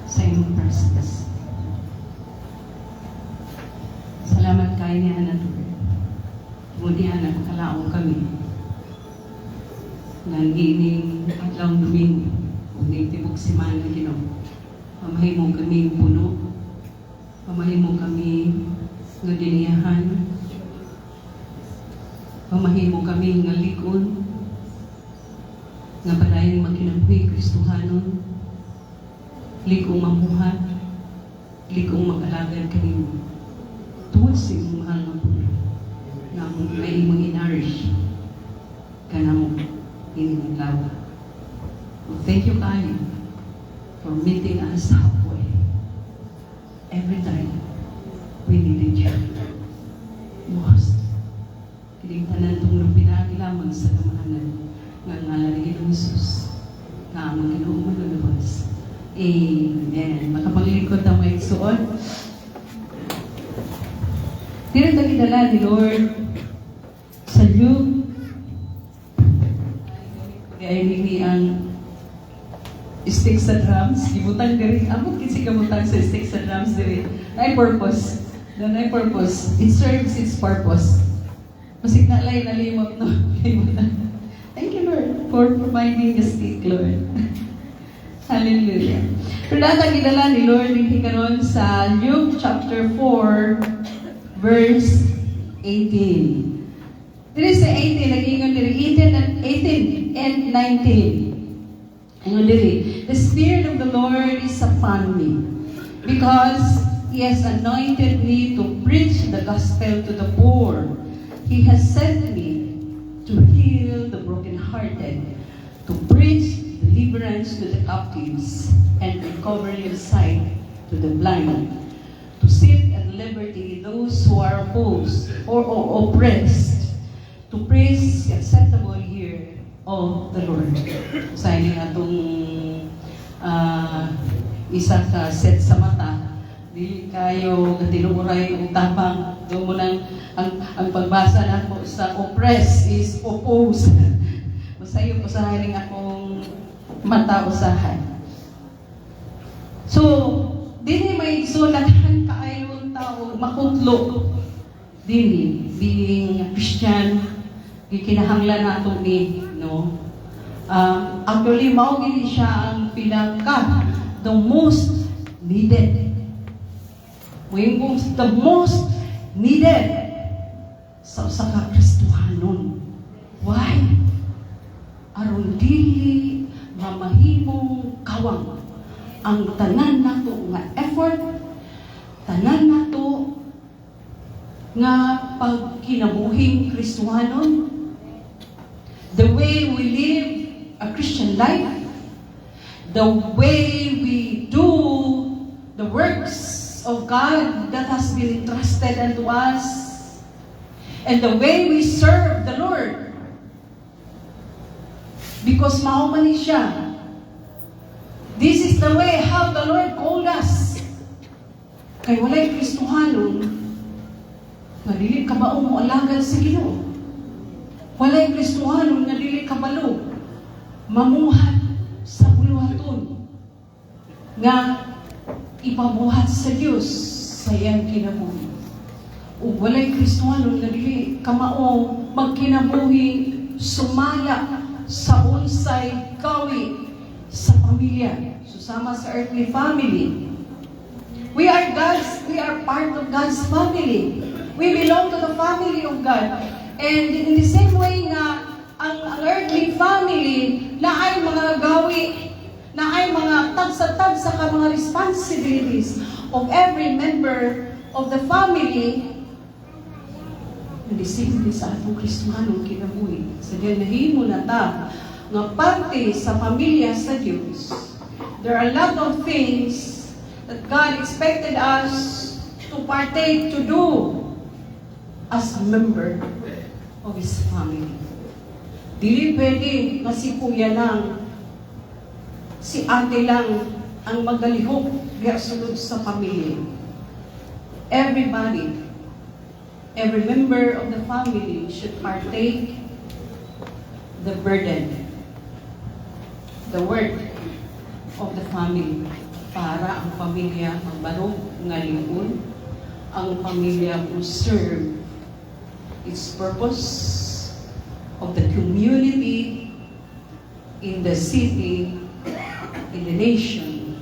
sa iyong presence. Salamat kayo ni Anak Lord. Muli anak, kalaong kami. Nangining adlaw Domingo, kung tibok simana Ginoo. Mamahimo kami puno. Mamahimo kami nga diniyahan. Mamahimo kami nga likon. Nga padayon magkinabuhi Kristohanon. Likong mamuhat. Likong mag-alagad kanimo. Tungod sa iyong mahal na puno. Na may imong inarish. Kanamo ining lawa. Thank you kayo for meeting us halfway. Every time we needed you most. Kiligtanan itong lupinagi lamang sa kamahanan ng ngalan ni Jesus na amang Ginoong manlulubos. Amen. Makapaglingkod ang may suot. Dito na kinala ni Lord sa Luke. Ay hindi ang stick sa drums. Gibutang diri. Amot kasi kabutang sa stick sa drums diri. Na purpose. Na purpose. It serves its purpose. Masig na lay nalimot no. Thank you Lord for providing the stick, Lord. Hallelujah. Pero data kinala ni Lord yung karon sa Luke chapter 4 verse 18. Diri sa 18, nag-ingon diri 18 and 19. Ingon diri, the Spirit of the Lord is upon me, because He has anointed me to preach the gospel to the poor. He has sent me to heal the brokenhearted, to preach deliverance to the captives, and recovery of sight to the blind, to set at liberty those who are opposed or oppressed, to praise the acceptable year of the Lord. Sa ining atong isa ka set sa mata, dili kayo tinuuray ang tapang. Doon mo nang ang pagbasa na po sa oppress is oppose. Masayo po sa hiring akong mata usahan. So, dili may sulatan kaayon tao makutlo. Dili being a Christian, gikinahanglan nato ni no. Actually mao gini siya ang pinaka the most needed. The most needed sa usa ka Kristohanon. Why? Aron dili mamahimong kawang ang tanan nato nga effort, tanan nato nga pagkinabuhing Kristohanon, the way we live a Christian life, the way we do the works of God that has been entrusted unto us, and the way we serve the Lord. Because mauman siya. This is the way how the Lord called us. Kay walay Kristohanon, nga dili kabao mo alagad sa Ginoo. Walay Kristohanon nga dili kabalo mamuhat sa buluhaton nga ipabuhat sa Dios sa iyang kinabuhi. Ug walay Kristohanon nga dili kamao magkinabuhi sumala sa unsay kawi sa pamilya, susama sa earthly family. We are part of God's family. We belong to the family of God. And in the same way nga ang earthly family na ay mga gawi, na ay mga tagsa-tagsa ka mga responsibilities of every member of the family, nalisimple sa atong Kristohanong kinabuhi. Sa diyan nahimo na ta nga parte sa pamilya sa Diyos. There are a lot of things that God expected us to partake, to do as a member of His family. Dili pwede na si kuya lang, si ate lang ang magalihok diya sulod sa pamilya. Everybody, every member of the family should partake the burden, the work of the family. para ang pamilya magbarog nga ligon, ang pamilya mo serve its purpose of the community, in the city, in the nation.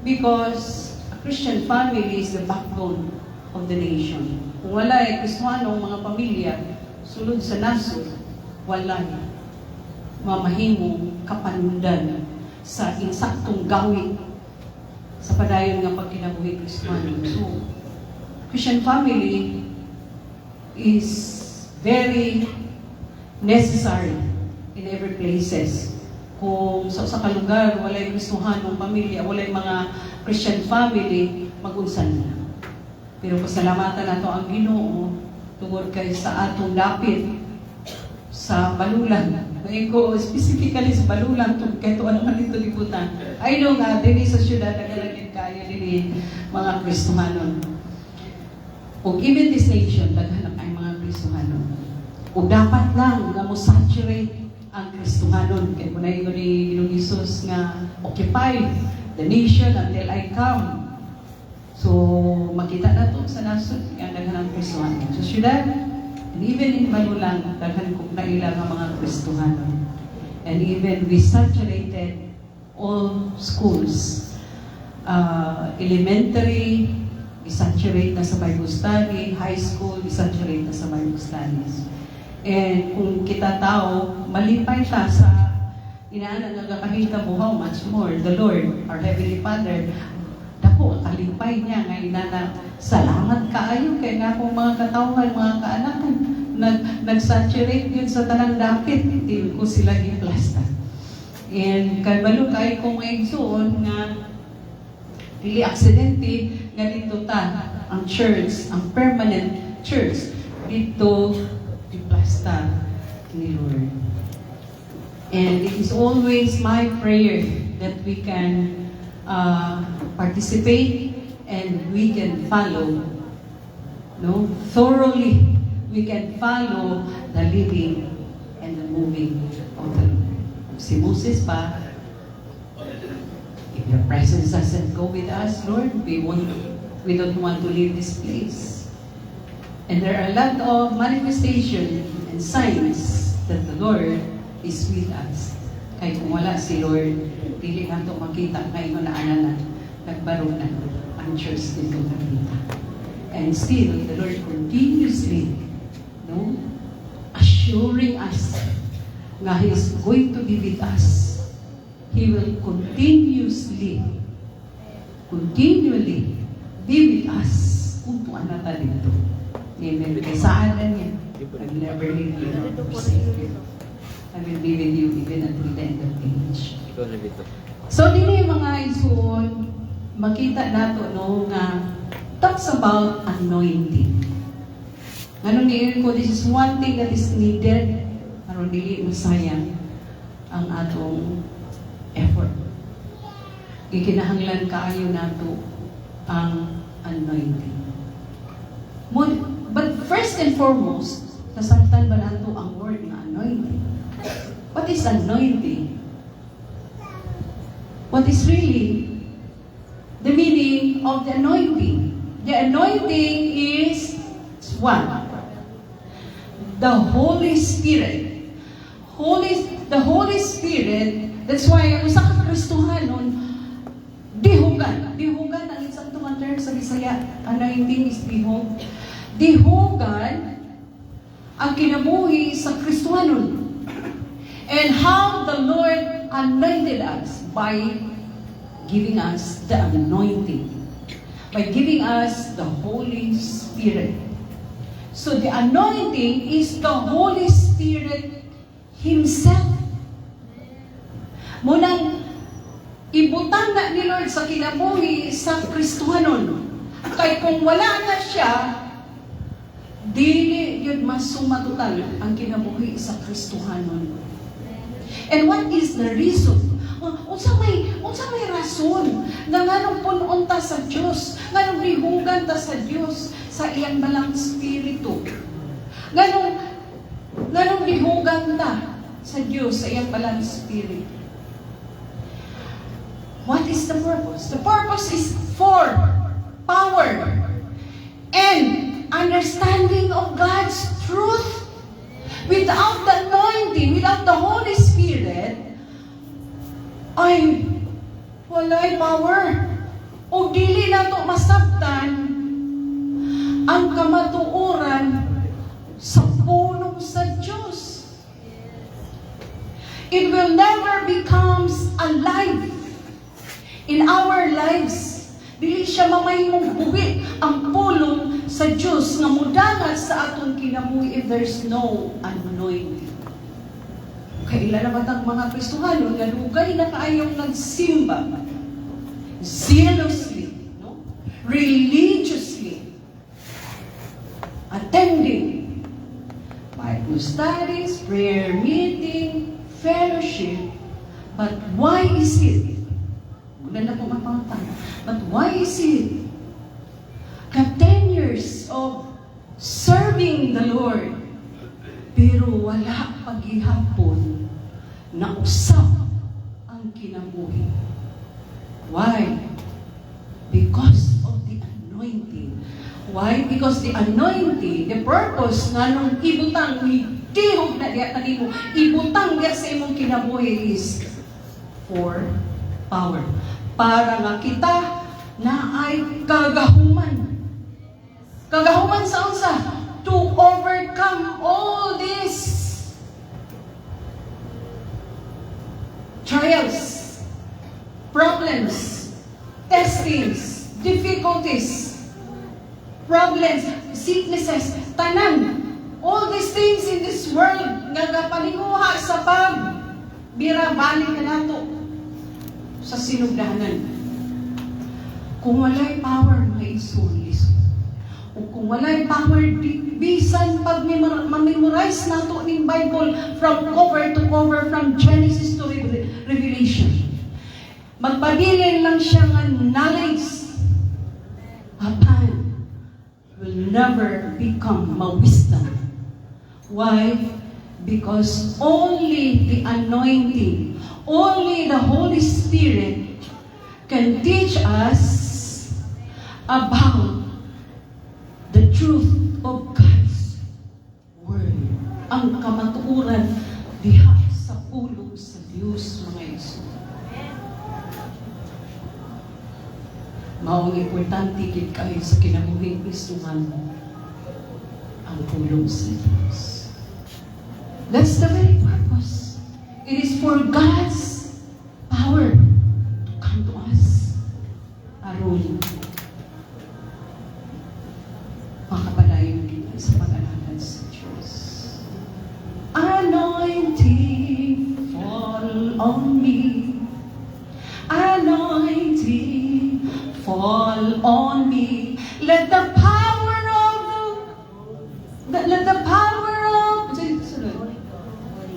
Because a Christian family is the backbone of the nation. Kung wala Kristiyanong mga pamilya, sulod sa nasod, wala mamahimong kapanundan sa insaktong gawin sa padayon nga pagkinabuhi Kristiyano. So, Christian family is very necessary in every places. Kung sa kalugar, walay Kristohanong pamilya, walay mga Christian family, mag-unsan na. Pero pasalamatan nato ang Ginoo tungod kay sa atong dapit sa Balulan. Ngayon ko specifically sa Balulan tungod kay tuwa naman dito libutan. I know nga, din sa syudad nagalagin kayo din mga Kristohanon. O even this nation, daghan ay mga Kristohanon. O dapat lang nga mo saturate ang Kristohanon. Kaya kung na ni Ginoong Jesus nga occupy the nation until I come. So, makita na to sa nasod ang daghan ng Kristohanon. So, syudad, and even in Balulang, daghan ko na ilang mga Kristohanon. And even we saturated all schools. Elementary, isaturate na sa Bible study. High school, isaturate na sa Bible studies. And kung kita tao, malipay ta sa inaanan nga kahita mo how much more the Lord, our Heavenly Father, dako kalipay niya nga inana, salamat kaayo kay nga akong mga katawhan, mga kaanakan, nag-saturate yun sa tanang dapit, hindi ko sila giplasta. And kalbalo kay kung egsoon nga dili aksidente nga dito ta ang church, ang permanent church dito giplasta ni Lord. And it is always my prayer that we can participate and we can follow, no, thoroughly. We can follow the living and the moving of the Lord. Si Moses pa, if your presence doesn't go with us, Lord, we don't want to leave this place. And there are a lot of manifestation and signs that the Lord is with us. Kaya kung wala si Lord, dili nato makita ngayon na ana nagbarog na ang church dito nakita. And still, the Lord continuously, no, assuring us na He is going to be with us. He will continually be with us kung tuan na ta dito. Amen. Kaya saan na niya? I'll never leave you nor forsake you. I will be with you even until the end of the age. So, dili mga isuon, makita nato no nga talks about anointing. Ano niyon ko, this is one thing that is needed aron dili masayang ang atong effort. Gikinahanglan kaayo nato ang anointing. But first and foremost, nasabtan ba nato ang word na anointing? What is anointing? What is really the meaning of the anointing? The anointing is what? The Holy Spirit. The Holy Spirit, that's why ang usa ka Kristohanon, dihugan. Dihugan ang isang tuman term sa Bisaya. Anointing is dihog. Dihugan ang kinabuhi sa Kristohanon. And how the Lord anointed us by giving us the anointing, by giving us the Holy Spirit. So the anointing is the Holy Spirit Himself. Munang ibutang na ni Lord sa kinabuhi sa Kristohanon. Kaya kung wala na siya, dili yun masumatutal ang kinabuhi sa Kristohanon. And what is the reason? Unsa may rason na nganong punon ta sa Dios, nganong dihugan ta sa Dios sa iyang balang spirito. Nganong dihugan ta sa Dios sa iyang balang spirito. What is the purpose? The purpose is for power and understanding of God's truth. Without the anointing, without the Holy Spirit, ay walay power. O dili na to masabtan ang kamatuoran sa pulong sa Diyos. It will never becomes alive in our lives. Dili siya mamayong buwit ang pulong sa Diyos nga mudangat sa atong kinabuhi if there's no anointing. Kailan naman ang mga Kristohano nga lugay na kaayong nagsimba zealously, no? Religiously, attending Bible studies, prayer meeting, fellowship. But why is it? Wala na pong mapangatan. But why is it? Ka 10 years of serving the Lord, pero wala paghihapon na usap ang kinabuhi. Why? Because of the anointing. Why? Because the anointing, the purpose nga nung ibutang, tihog na diya kanimo, ibutang diya sa imong kinabuhi is for power. Para nga kita na ay kagahuman. Kagahuman sa unsa? To overcome all these trials, problems, testings, difficulties, problems, sicknesses, tanan. All these things in this world nga napalinguha sa bira-balik na nato sa sinugdahanan. Kung walay power, may isulis. O kung walay power, bisan pag memorize nato ning Bible from cover to cover, from Genesis to Revelation. Magpabilin lang siya ng knowledge. Apan will never become ma-wisdom. Why? Because only the anointing, only the Holy Spirit can teach us about the truth of God's Word. Ang kamatuoran diha sa pulong sa Diyos, mga Iso. Maong importante gid kayo sa kinabuhing Kristohan ang pulong sa Diyos. That's the very purpose. It is for God's power to come to us. Aron makapadayon kita sa pag-alalan sa Diyos. Anointing fall on me. Anointing fall on me. Let the power of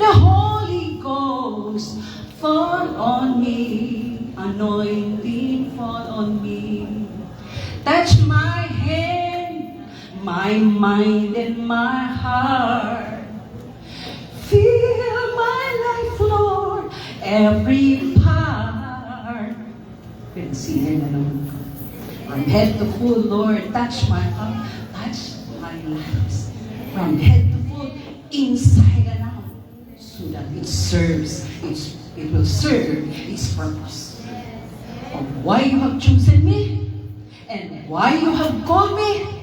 the Holy Ghost fall on me. Anointing fall on me. Touch my hand, my mind, and my heart. Fill my life, Lord, every part. Pinsihin na naman ko. From head to foot, Lord, touch my heart, touch my life. From head to foot, inside and out, so that it will serve its purpose. Of why you have chosen me, and why you have called me,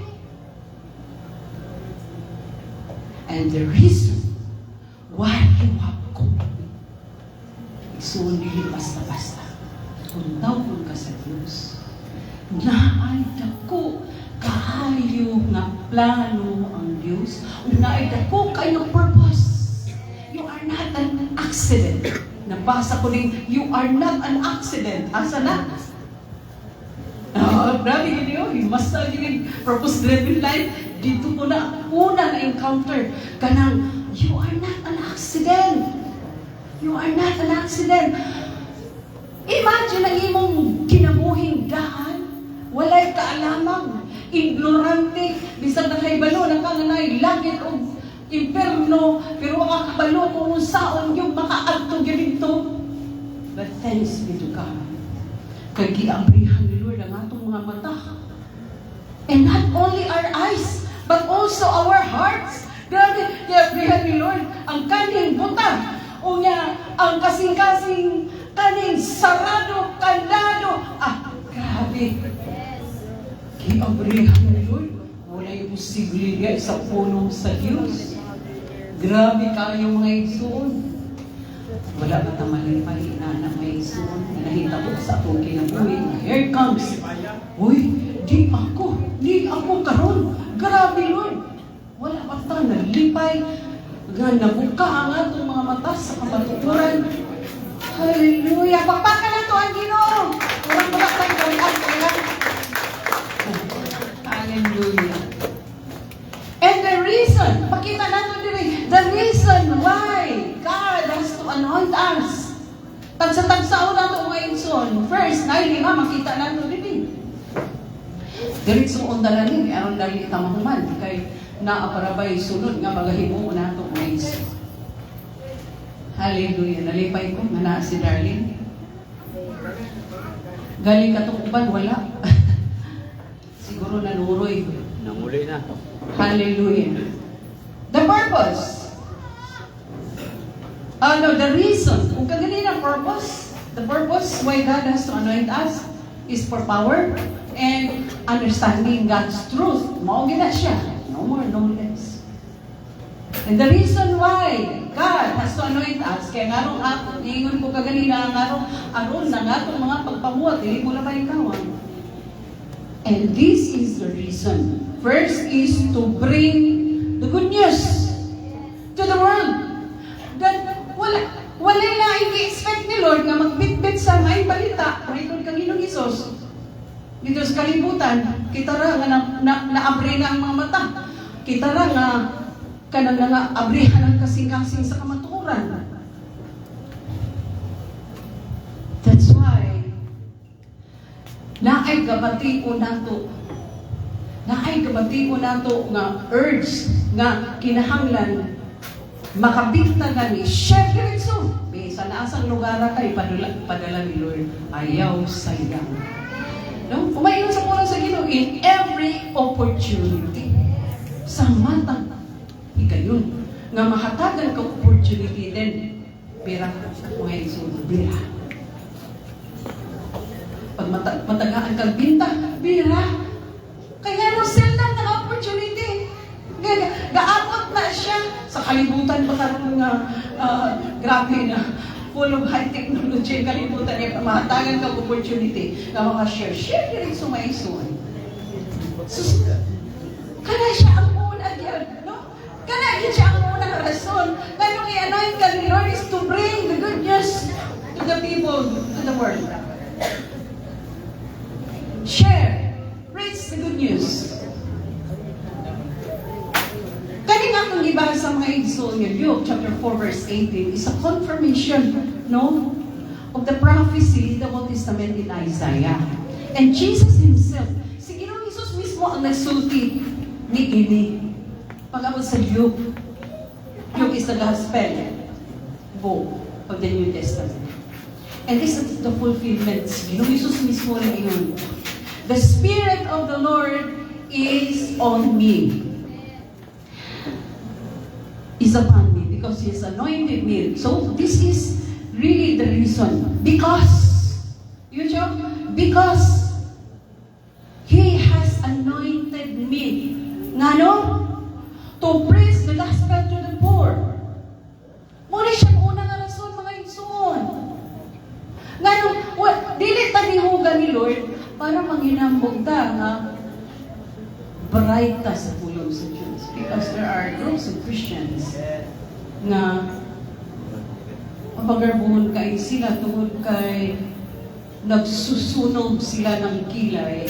and the reason why you have called me. Isuon dili basta-basta. Kung tawag ka sa Diyos, naay dako kaayo nga plano ang Diyos, naay dako kayo purpose. You are not an accident. Nabasa ko din, you are not an accident. Asa na? Grabe yun yun. You must have yung purpose-driven life. Dito ko na una na-encounter kanang, you are not an accident. You are not an accident. Imagine ang imong kinabuhing daan. Walay kaalamang, ignorante, bisag na kaibalo, nakanganay, langit o imperno, pero ang kabalo kung unsaon yung makaadto ganito. But thanks be to God. Kay giabrihan ni Lord ang atong mga mata. And not only our eyes, but also our hearts. Grabe, giabrihan ni Lord ang kaning buta. O nga, ang kasing-kasing kaning sarado, kandado. Grabe. Giabrihan ni Lord. Wala yung posibilidad sa punong sa Diyos. Grabe kayo mga igsoon. Wala ba tamalipay na may igsoon na nahita ko sa atong kinabuhi. Here comes. Uy, di ako karon. Grabe Lord. Wala ba ta nalipay. Nabuka ang atong mga mata sa kamatuturan. Hallelujah. Pagpakan na to ang Ginoo. Walang wala tayong kalian. Hallelujah. And the reason, pakita natin din, the reason why God has to anoint us. Tagsa-tagsaon nato mga inson. First, nailima, makita natin din. Diretso ang dalanin, aron dali tamahuman. Kay naaparabay sunod nga magahimo nato mga inson. Hallelujah. Nalipay ko, nga naa si Darlene. Galing katukuban, wala. Siguro nanuroy. Namuli na. Hallelujah. The purpose. The reason. Kung kaganina purpose, the purpose why God has to anoint us is for power and understanding God's truth. Mao gina siya. No more, no less. And the reason why God has to anoint us, kaya ngarong ako, ingon ko kaganina, aron na nga itong mga pagpamuot, hindi mo na maikawan. And this is the reason. First is to bring the good news to the world. That wala na i-expect ni Lord na magbitbit sa may balita. Kahit kang Ginoong Isos. Dito sa kalibutan, kita ra nga na-abre na ang mga mata. Kita ra nga kanang nga abrihan ang kasing-kasing sa kamatuoran. That's why naay gabati nato nga urge nga kinahanglan makabita gani share diretso sa naasang lugar kay padala ni Lord ayaw sayang. No? Umayon sa puno sa Ginoo in every opportunity. Sa mata ikayon nga mahatagan ka opportunity din bira mga igsoon bira. Pag matagaan kang binta, bira. Kaya no sell lang ng opportunity. Gaabot na siya sa kalibutan pa karon nga grabe na full of high technology kalibutan niya mahatagan kang opportunity nga mga share diri sa may isuon. Kana siya ang una gyud, no? Kana gyud siya ang unang rason. Kanang i-anoint ka ni Lord is to bring the good news to the people, to the world. Share. Preach the good news. Kaning akong ibahas sa mga igsoon nga Luke chapter 4 verse 18 is a confirmation, no, of the prophecy in the Old Testament in Isaiah. And Jesus himself, si Ginoong Hesus mismo ang nagsulti ni ini. Pag-abot sa Luke. Luke is the gospel book of the New Testament. And this is the fulfillment. Ginoong Hesus mismo rin yun. The Spirit of the Lord is on me. Is upon me because He has anointed me. So this is really the reason. Because He has anointed me. Ngano? To preach the gospel to the poor. Muna siyang una nga rason mga igsoon. Ngano? Dili tanihugan ni Lord para manginambog ta nga bright ta sa pulong sa Diyos. Because there are groups of Christians na mapagarbuhon kay sila tungod kay nagsusunog sila ng kilay,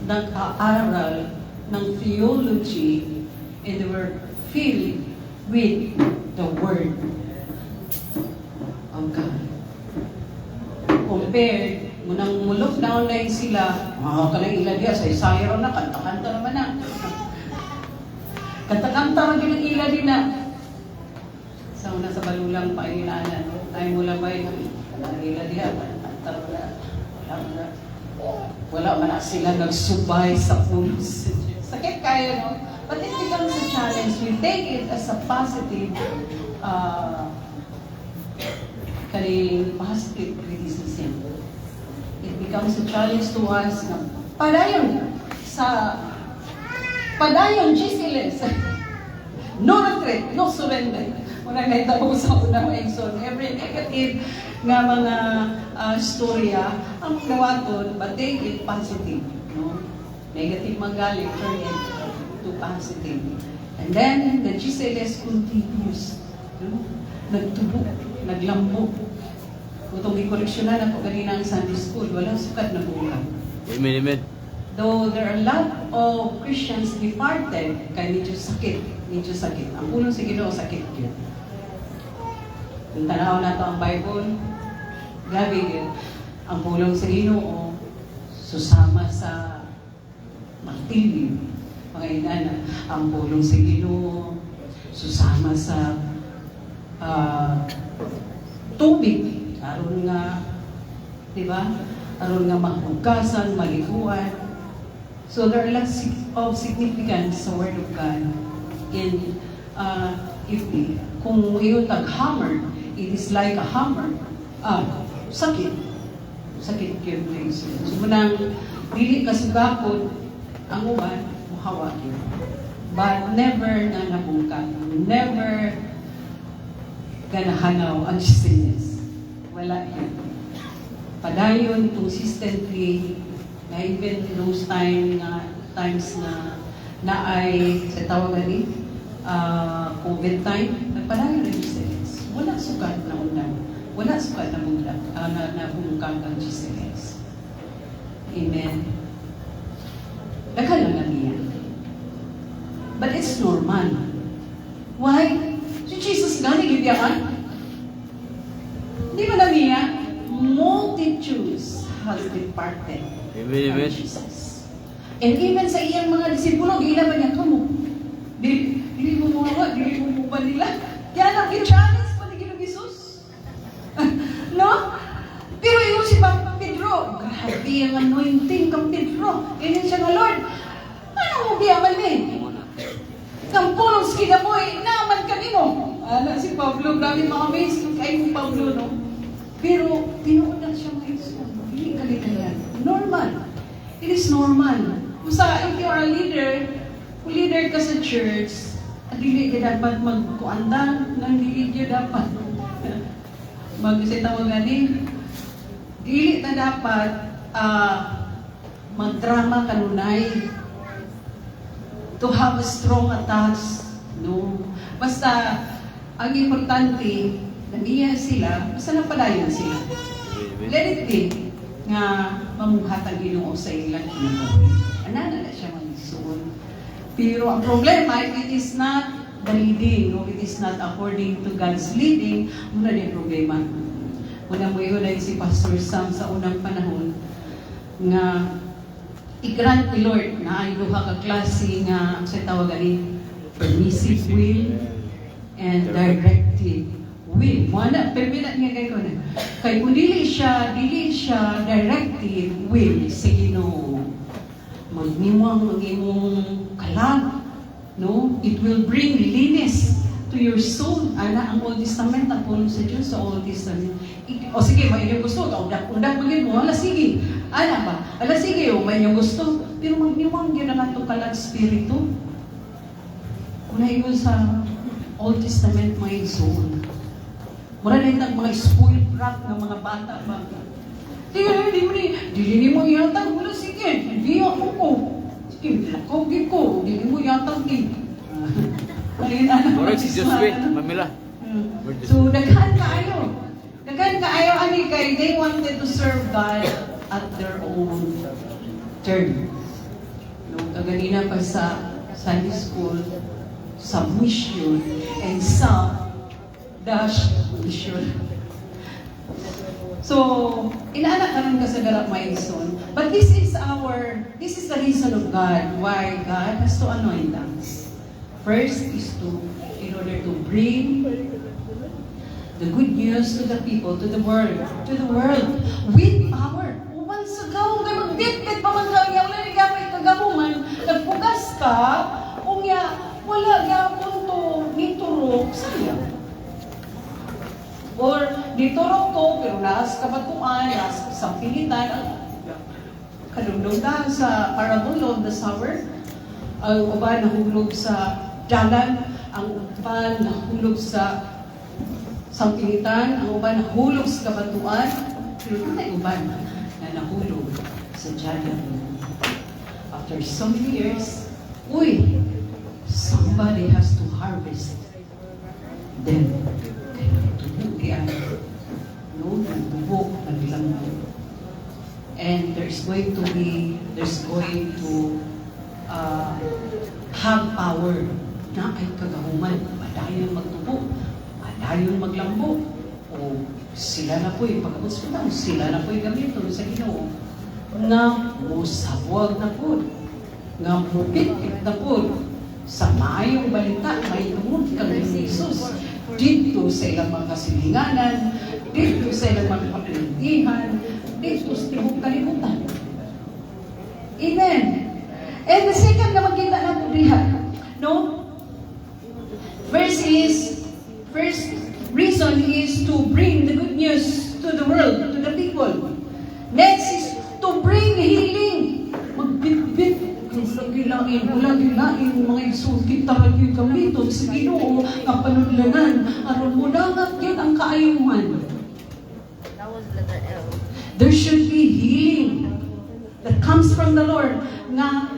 nag-aaral ng theology, and they were filled with the Word of God. Compared munang lockdown na sila, kanang ilan diya, sa Isaiah na, kanta-kanta naman na. Kanta-kanta man yung ilan din na. Sa una sa balulang paingilanan, ay mula ba yung kanang ilan diya, kanta-kanta na. wala man na sila nagsubay sa pulos. Sakit kayo, no? But it becomes a challenge. We take it as a positive positive criticism. It becomes a challenge to us na padayon GCLS. No retreat, no surrender. Unang naitabo sa unang maigsoon. Every negative nga mga storya, ang nawaton, but take it positive. No? Negative magaling, turn it to positive. And then, the GCLS continues. No? Nagtubo, naglambo. Kung i-koleksyonan ako kanina ang Sunday School, walang sukat na buhay. Amen, amen. Though there are a lot of Christians departed, kaya medyo sakit. Ang pulong sa Ginoo, sakit yun. Kung tanaw na ito ang Bible, grabe yun. Ang pulong sa Ginoo, susama sa martilyo. Mga inana, ang pulong sa Ginoo, susama sa tubig. Aron nga, di ba? Aron nga maghugasan, maliguan. So there are lots of significance sa Word of God. And kung iyon tag-hammer, it is like a hammer. Sakit. Sakit yun. So munang, dili kasugapod ang uban, muhawa yun. But never na nabungkag. Never ganahanaw ang sinners. Wala yan. Padayon, consistently, na even those times na ay, sa tawagan ni, COVID time, nagpadayon ang GCLS. Wala sukat na unang. Wala sukat na bungkag ang GCLS. Amen. Nagkala lang yan. But it's normal. Why? Si Jesus gani gibiyaan. Di ba na niya? Multitudes has departed from Jesus. And even sa iyang mga disipulo, gila ba niya, kamo? Dili mo mga, dili mo ba nila? Kaya lang, i-challenge pa ni Ginoong Jesus. No? Pero yun si Papa Pedro, grabe ang anointing kang Pedro. Ganyan siya nga, Lord, ano mo biyaman eh? Kang pulong skida mo eh, naman ka mo. Si Pablo, grabe mga-amaze kay mo Pablo, no? Pero, tinuunan siya mga Yesus. Hindi kalitayan. Normal. It is normal. Usa, if you are a leader, kung leader ka sa church, dili ka dapat magkuandan, nang dili ka dapat mag-isita mo gani. Dili na dapat magdrama kanunay to have a strong attacks. No. Basta, ang importante, naniya sila, basta napadayon sila. Let it be nga mamuhat ang Ginoo sa ilang kinabuhi. Anana na siya magsuon. Pero ang problema, if it is not the leading, no, it is not according to God's leading, muna din problema. Muna mo yun ay si Pastor Sam sa unang panahon nga i-grant ni Lord na ay duha ka klase nga sa tawagan permissive will and directive will. Muna, permit niya kayo na. Kaya kung dili siya directive will sa Ginoo, magniwang ang imong kalag, no? It will bring linis to your soul. Ana, ang Old Testament, ang pulong sa Diyos sa Old Testament. O sige, may inyong gusto, undak magin mo, ala sige. Ana ba? Ala sige, may inyong gusto. Pero magniwang yun na itong kalag spirito. Kung na yun sa Old Testament, may soul. Mura na yung mga spoiled brat ng mga bata ba? Dili mo yatang, wala sige, hindi ako ko. Sige, lakogin ko, dili mo yatang din. Correct, si Josué, Mamila. So, daghan kaayo, ani kay they wanted to serve God at their own turn. No, kaganina pa sa Sunday school, submission and mission. So, inaanak naman ka sa garap maison. But this is the reason of God why God has to anoint us. First is in order to bring the good news to the people, to the world with power. Uban sa gaw, kay magbitbit pa Di Toronto, pero naas kabatuan, naas sa Pilitan, ang kadungdong na sa Parabulog, the summer. Ang uban nahulog sa dalan, ang uban nahulog sa Pilitan, ang uban nahulog sa kabatuan, pero doon ay uban na nahulog sa dalan. After so many years, somebody has to harvest them. Tubukian. No, nagbubo, naglambo. And there's going to have power na ay kagahuman. Madayon magtubo, madayon maglambo. O sila na po'y pagkabot sila na po'y gamiton sa Ginoo nga musabwag na po, nga mupit-pit na po sa maayong balita, may tungod kang Jesus dito sa ilang mga kasilinganan, dito sa ilang mga kapatihan, dito sa tibok kalimutan. Amen. And the second na magkita na po diha, no? First reason is to bring the good news to the world, to the people. Next is to bring healing. Magbitbit, gilain, wala gilain, mga isulkit talaga kami ito sa Ginoo, kapanudlanan, aron mo nangat yun ang kaayuman. That was letter L. There should be healing that comes from the Lord nga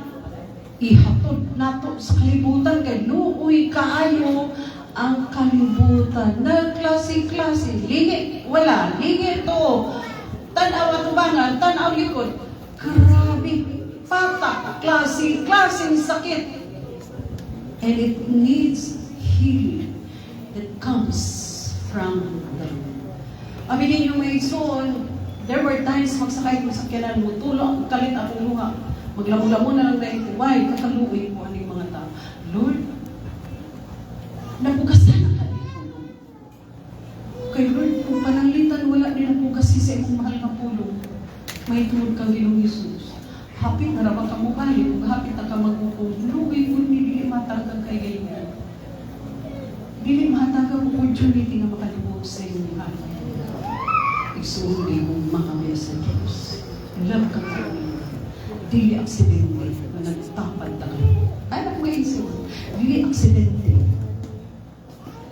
ihatod nato sa kalibutan kay nuoy kaayo ang kalibutan. Nagklase-klase, lingi, wala, lingi to. Tanaw at ubangan, tanaw likod. Grabe, pata, klaseng sakit. And it needs healing that comes from the Lord. Aminin yung may son, there were times magsakay ko sa kyanan mo, tulong, kalit akong luha. Maglamo-lamo na lang dahil kuway, kakaluwi ko aning mga tao. Lord, napugasan na ka dito. Kay Lord, kung pananglitan, wala din napugas sa imong mahal na pulong. May tulog kang Ginoong Jesus. Hapit na raman ka mo kayo, kung hapit na ka magpupong, luwi ko, dili matagag kay ganyan. Dili matagag opportunity na makalibog sa inyong mahal. Isuuli mong makamaya sa Diyos. Love ka ka. Dili aksidente na nagtapad na ka. Anak mo iso, dili aksidente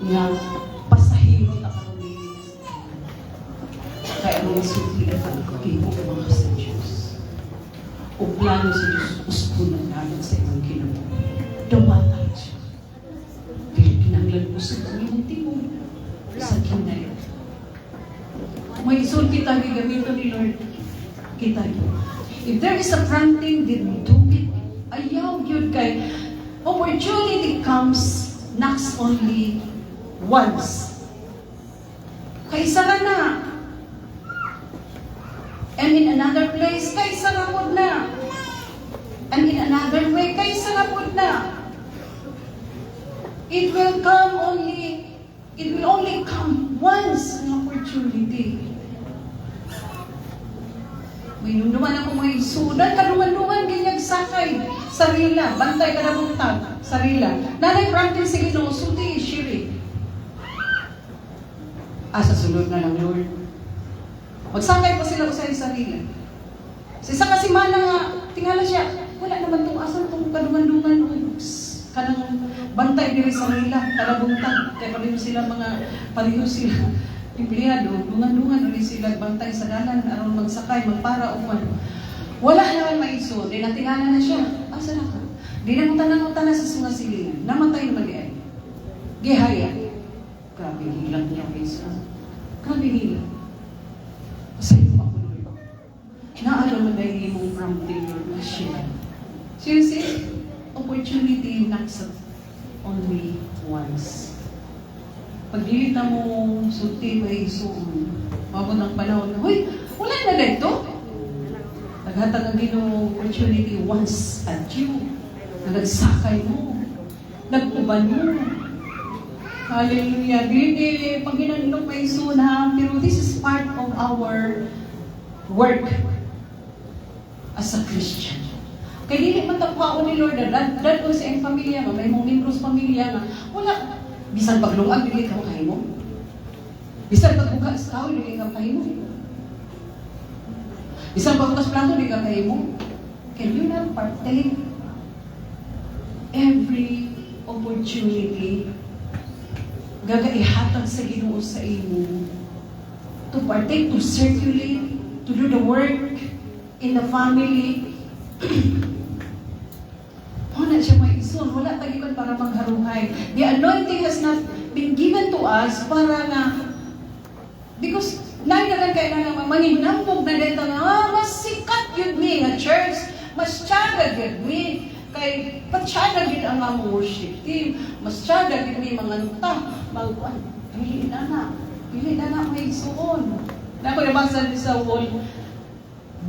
nga pasahiro na ka luminis. Kaya mga sulitan ko kayo mga sa Diyos. O plano sa Diyos, usko na namin sa ibang kinabuhi. Dawatan siya. Dili pinanglan mo sa kanyang timon sa kinay. May isul kita gagamitin ni Lord. Kita niyo. If there is a prompting, then do it. Ayaw yun kay opportunity comes knocks only once. Kay sara na. And in another place, kay sara po na. And in another way, kay sara po na. It will only come once an opportunity. May nunduman ako mga isudan, kaduman-duman, ganyag sakay, sarila, bantay ka na buntag, sarila. Nanay practice sa Ginoo, suti, shiri. Sa sunod na lang, Lord. Magsakay pa sila sa sarila. Sa isa kasi mana nga, tingala siya, wala naman itong asan itong kaduman-duman, kanang bantay diri sarila, kada buntag, kaya paliho sila. Empleyado, dungan-dungan ulit sila bantay sa dalan, aron magsakay, magpara upan. Wala naman maiso, di natingala na siya. Asa na ka? Di na mutanang-mutana sa sunga silingan. Namatay naman di ay. Gihaya. Grabe hilang niya maiso. Grabe hilang. Pasay mo ako, Lord. Naalo man dahil mong prompting, Lord, na siya. Seriously, opportunity knocks only once. Pag dili na mo sulti may isuon, mabot ang panahon na, huy, wala na dito. Naghatag ang Ginoo opportunity once at you. Nagsakay mo. Nagkuban mo. Hallelujah. Dili, pag ginanong may isuon ha, pero this is part of our work as a Christian. Kaya dili matagpaon ni Lord, dad ko sa iyong pamilya, may mong membros pamilya nga, wala. Bisan paglungag, dili ka makain mo. Bisan pagbukas tao, hindi ka kahimo. Bisan pagbukas plato, hindi ka kahimo. Can you not partake every opportunity gagaihatag sa Ginoo sa imo to partake, to circulate, to do the work in the family? Wala siya may ison, wala tagipan para magharuhay. The anointing has not been given to us para nga, because lain na lang kayo na maninambog na dito na, mas sikat yun mi nga church, mas tiyaga yun mi, kay patsyada yun ang among worship team, mas tiyaga yun mi mga nuta, magkuhan, pili na na may isuon. Na ako nabasa sa wall,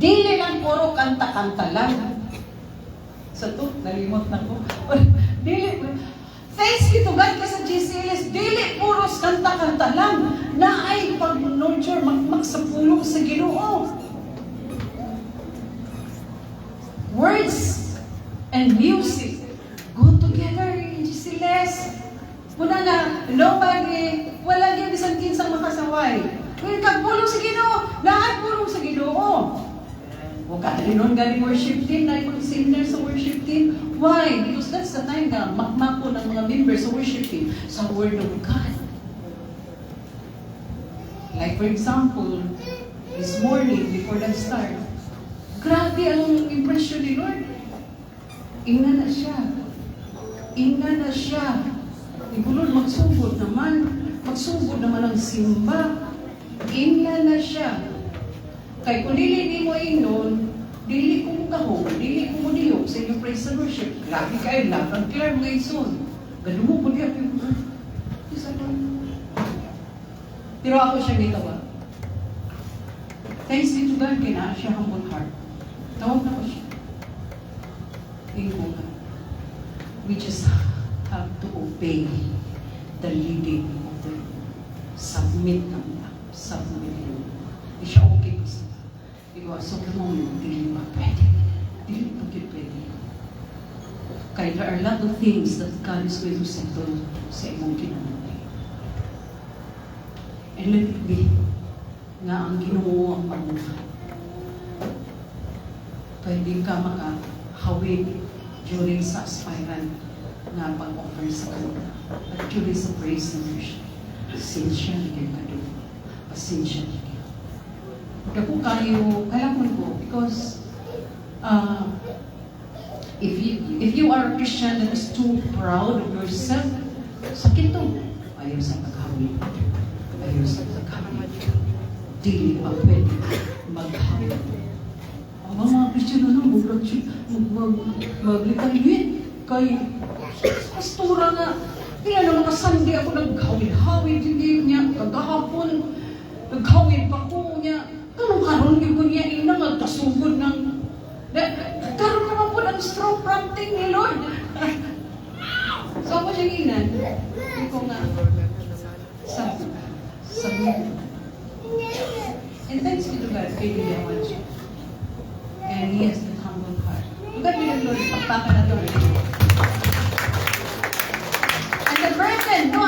dili lang puro kanta-kanta lang. Sa to, nalimot na ko. Dili, thanks be to God ka sa GCLS, dili puros kanta-kanta lang na ay pag-nurture, magsapulong sa Ginoo. Words and music go together in GCLS. Muna nga, nobody, wala niya bisan kinsang makasaway. Kung kagpulong sa Ginoo, lahat pulong sa Ginoo. O kalinon galing worship team, na yung singer sa worship team. Why? Because that's the time na makmako ng mga members sa worship team sa Word of God. Like for example, this morning, before the start, grabe ang impression ni Lord. Inga na siya. Inga na siya. Ibulod, magsugod naman ang simba. Inga na siya. Kay kung dili ni mo inon, dili ko mo kahong, dili ko mo niyok sa inyong praise and worship. Grabe kayo lang, ang clear mga ison. Ganun mo po niya, isa lang. Pero ako siya gitawa. Thanks be to God, kaya siya humble heart. Tawag na ko siya. Ingo nga. We just have to obey the leading of the submit lang. Submit lang. Di siya okay ko sa because so mo dili pa pwede. Dili pa pwede. Kaya there are a lot of things that God is going to settle sa imong kinabuhi. And let it be nga ang Ginoo ang pamuhay. Pwede ka makahawid during sa aspirant nga pag-offer sa Kanya. At during sa praise and worship, pasensya na kayo kado. Pasensya na kayo. Dako kayo, kailangan ko, because if you are a Christian that is too proud of yourself, sakit to. Ayaw sa paghawid. Ayaw sa paghawid. Dili pa pwede maghawid. Ang mga Christian na maglikalwin kay pastora nga. Kaya na mga Sunday ako naghawid-hawid, hindi niya kagahapon, naghawid pa ko niya. Karon yung ko niya ina magkasugod ng karon naman po ng strong prompting ni Lord. So ako siya ginan. Hindi ko nga sabi. And thanks be to God, kay Lilia Wancho. And He has the humble heart. God be the glory. Pagpaka na to. And the burden, no?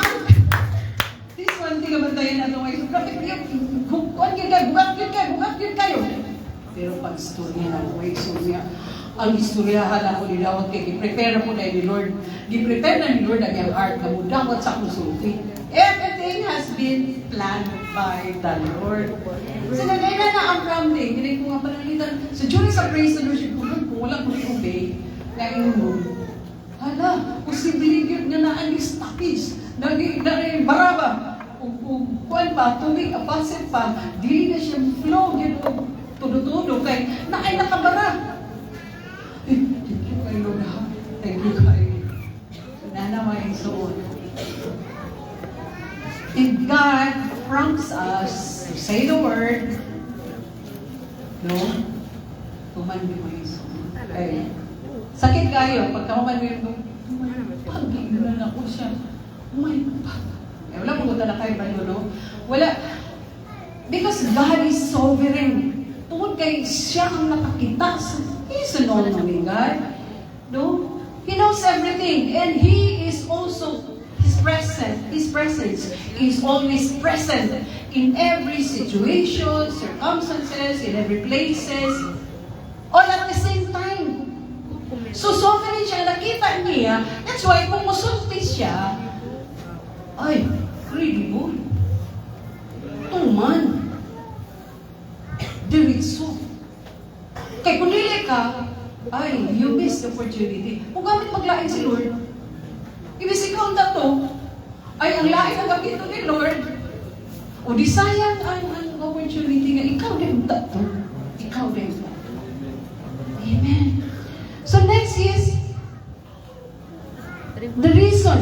This one thing about tayo na ito. Bugat yun kayo. Pero pag istorya na po, istorya, ang istoryahan ako ni Dawat kay i-prepare po na ni Lord. I-prepare na ni Lord ang iyang heart na mo dawat sa kusulti. Everything has been planned by the Lord. So nagayla na ang prompting. Hindi ko nga panalitan. So during sa praise and worship, kung wala ko i-obey, na inunom. Hala, posibleng yun nga na ang stoppage. Baraba. Kuan pa, tubig, apasit pa, dili na siya flow, yun o tudo-tudo, kay na ay nakabara. Thank you kay Lord, ha? Thank you kay nanamay soon. And God prompts us to say the word, no? Tumandi mo yung soon. Okay. Sakit kayo, pagkaman mo yung pag-inulan ako siya. Oh my God. Wala mo ganda na kayo ba yun, no? Wala. Because God is sovereign. Tungkol kay siya ang nakakita. He's an all-knowing God. No? He knows everything. And He is also, His present. His presence is always present in every situation, circumstances, in every places, all at the same time. So sovereign siya, nakita niya. That's why kung musulti siya, ay, credible. Tuman. Diritso. Kaya kung dili ka, ay, you miss the opportunity. Kung gamit maglain si Lord, ibig ikaw na to, ay, ang lain ang gabito ni Lord, o di sayang ang opportunity nga, ikaw din to. Ikaw din to. Amen. So next is, the reason,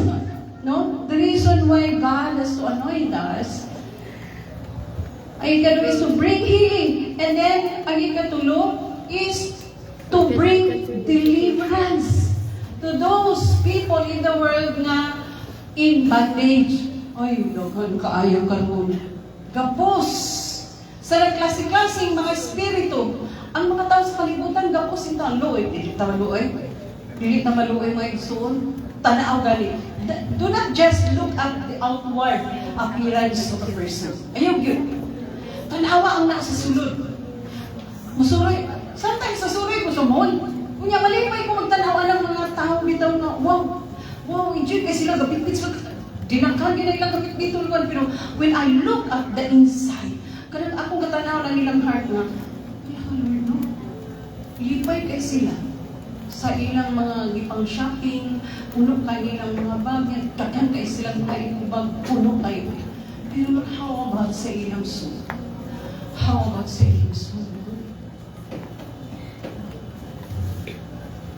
no? The reason why God has to anoint us, ay ikatlo is to bring healing. And then, ang ikatulo is to bring deliverance to those people in the world na in bondage. Ay, dagan kaayo karon. Gapos sa nagklase-klaseng mga espiritu. Ang mga tao sa kalibutan, gapos ito ang luoy. Dili ta maluoy. Dili ta maluoy mga igsoon. Tanaw gali. Do not just look at the outward appearance of a person. Ayaw yun. Tanawa ang nasa sulod. Musuroy. Sometimes sa suroy ko sa mall. Kunya, malipay ko magtanawa ng mga tao bitaw nga, wow, enjoy kasi sila gapit-pit sila. Dinangkan nila ilang gapit-pit tulungan. Pero when I look at the inside, kanang akong katanaw ng ilang heart nga, Lord, no? Lipay kay sila sa ilang mga gipang shopping, puno kay ilang mga bagay, tagan kay silang mga ibang puno kayo. Pero how about sa ilang soul? How about sa ilang soul?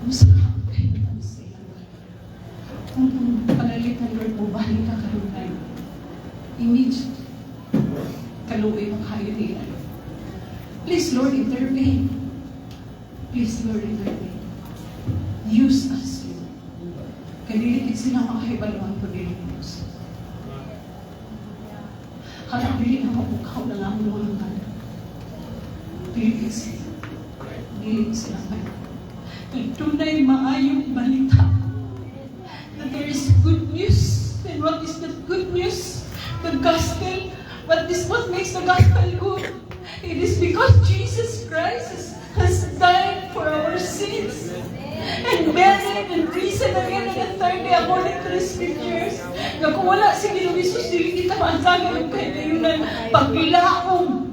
Masarap kayo naman sa ilang kung panalitan, Lord, mo balik ka karoon tayo. Image, kaluwi mo kayo nila. Please, Lord, intervene. Please, Lord, intervene. Use us, Lord. Kadilikit sila makahibaluan ko dilimus. Harap dili na mapukaw na lang mga mga. Dilikit sila. Dilikit sila kayo. Tunay maayong balita that there is good news. And what is that good news? The gospel. What makes the gospel good? It is because Jesus Christ has died for our sins and buried and risen again on the third day according to the scriptures. Na kung wala si Ginuisos, dili kita maantagin yung kainayunan pagbilaong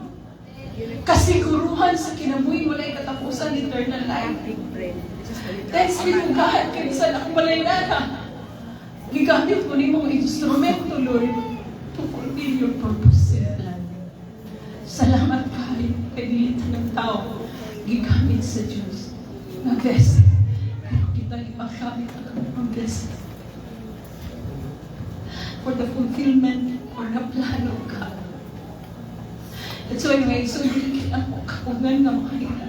kasiguruhan sa kinabuhi wala yung katapusan eternal life. Thanks be to God, kaya saan ako malayana. Gigamit ko ni mong instrumento, Lord, to fulfill your purpose and plan. Salamat kayo kay dilitan ng tao. Gigamit sa Diyos na vessel. Pero kita ipagamit ang vessel for the fulfillment or the plan of God. That's why may so dilikit ako kapungan ng mga ina.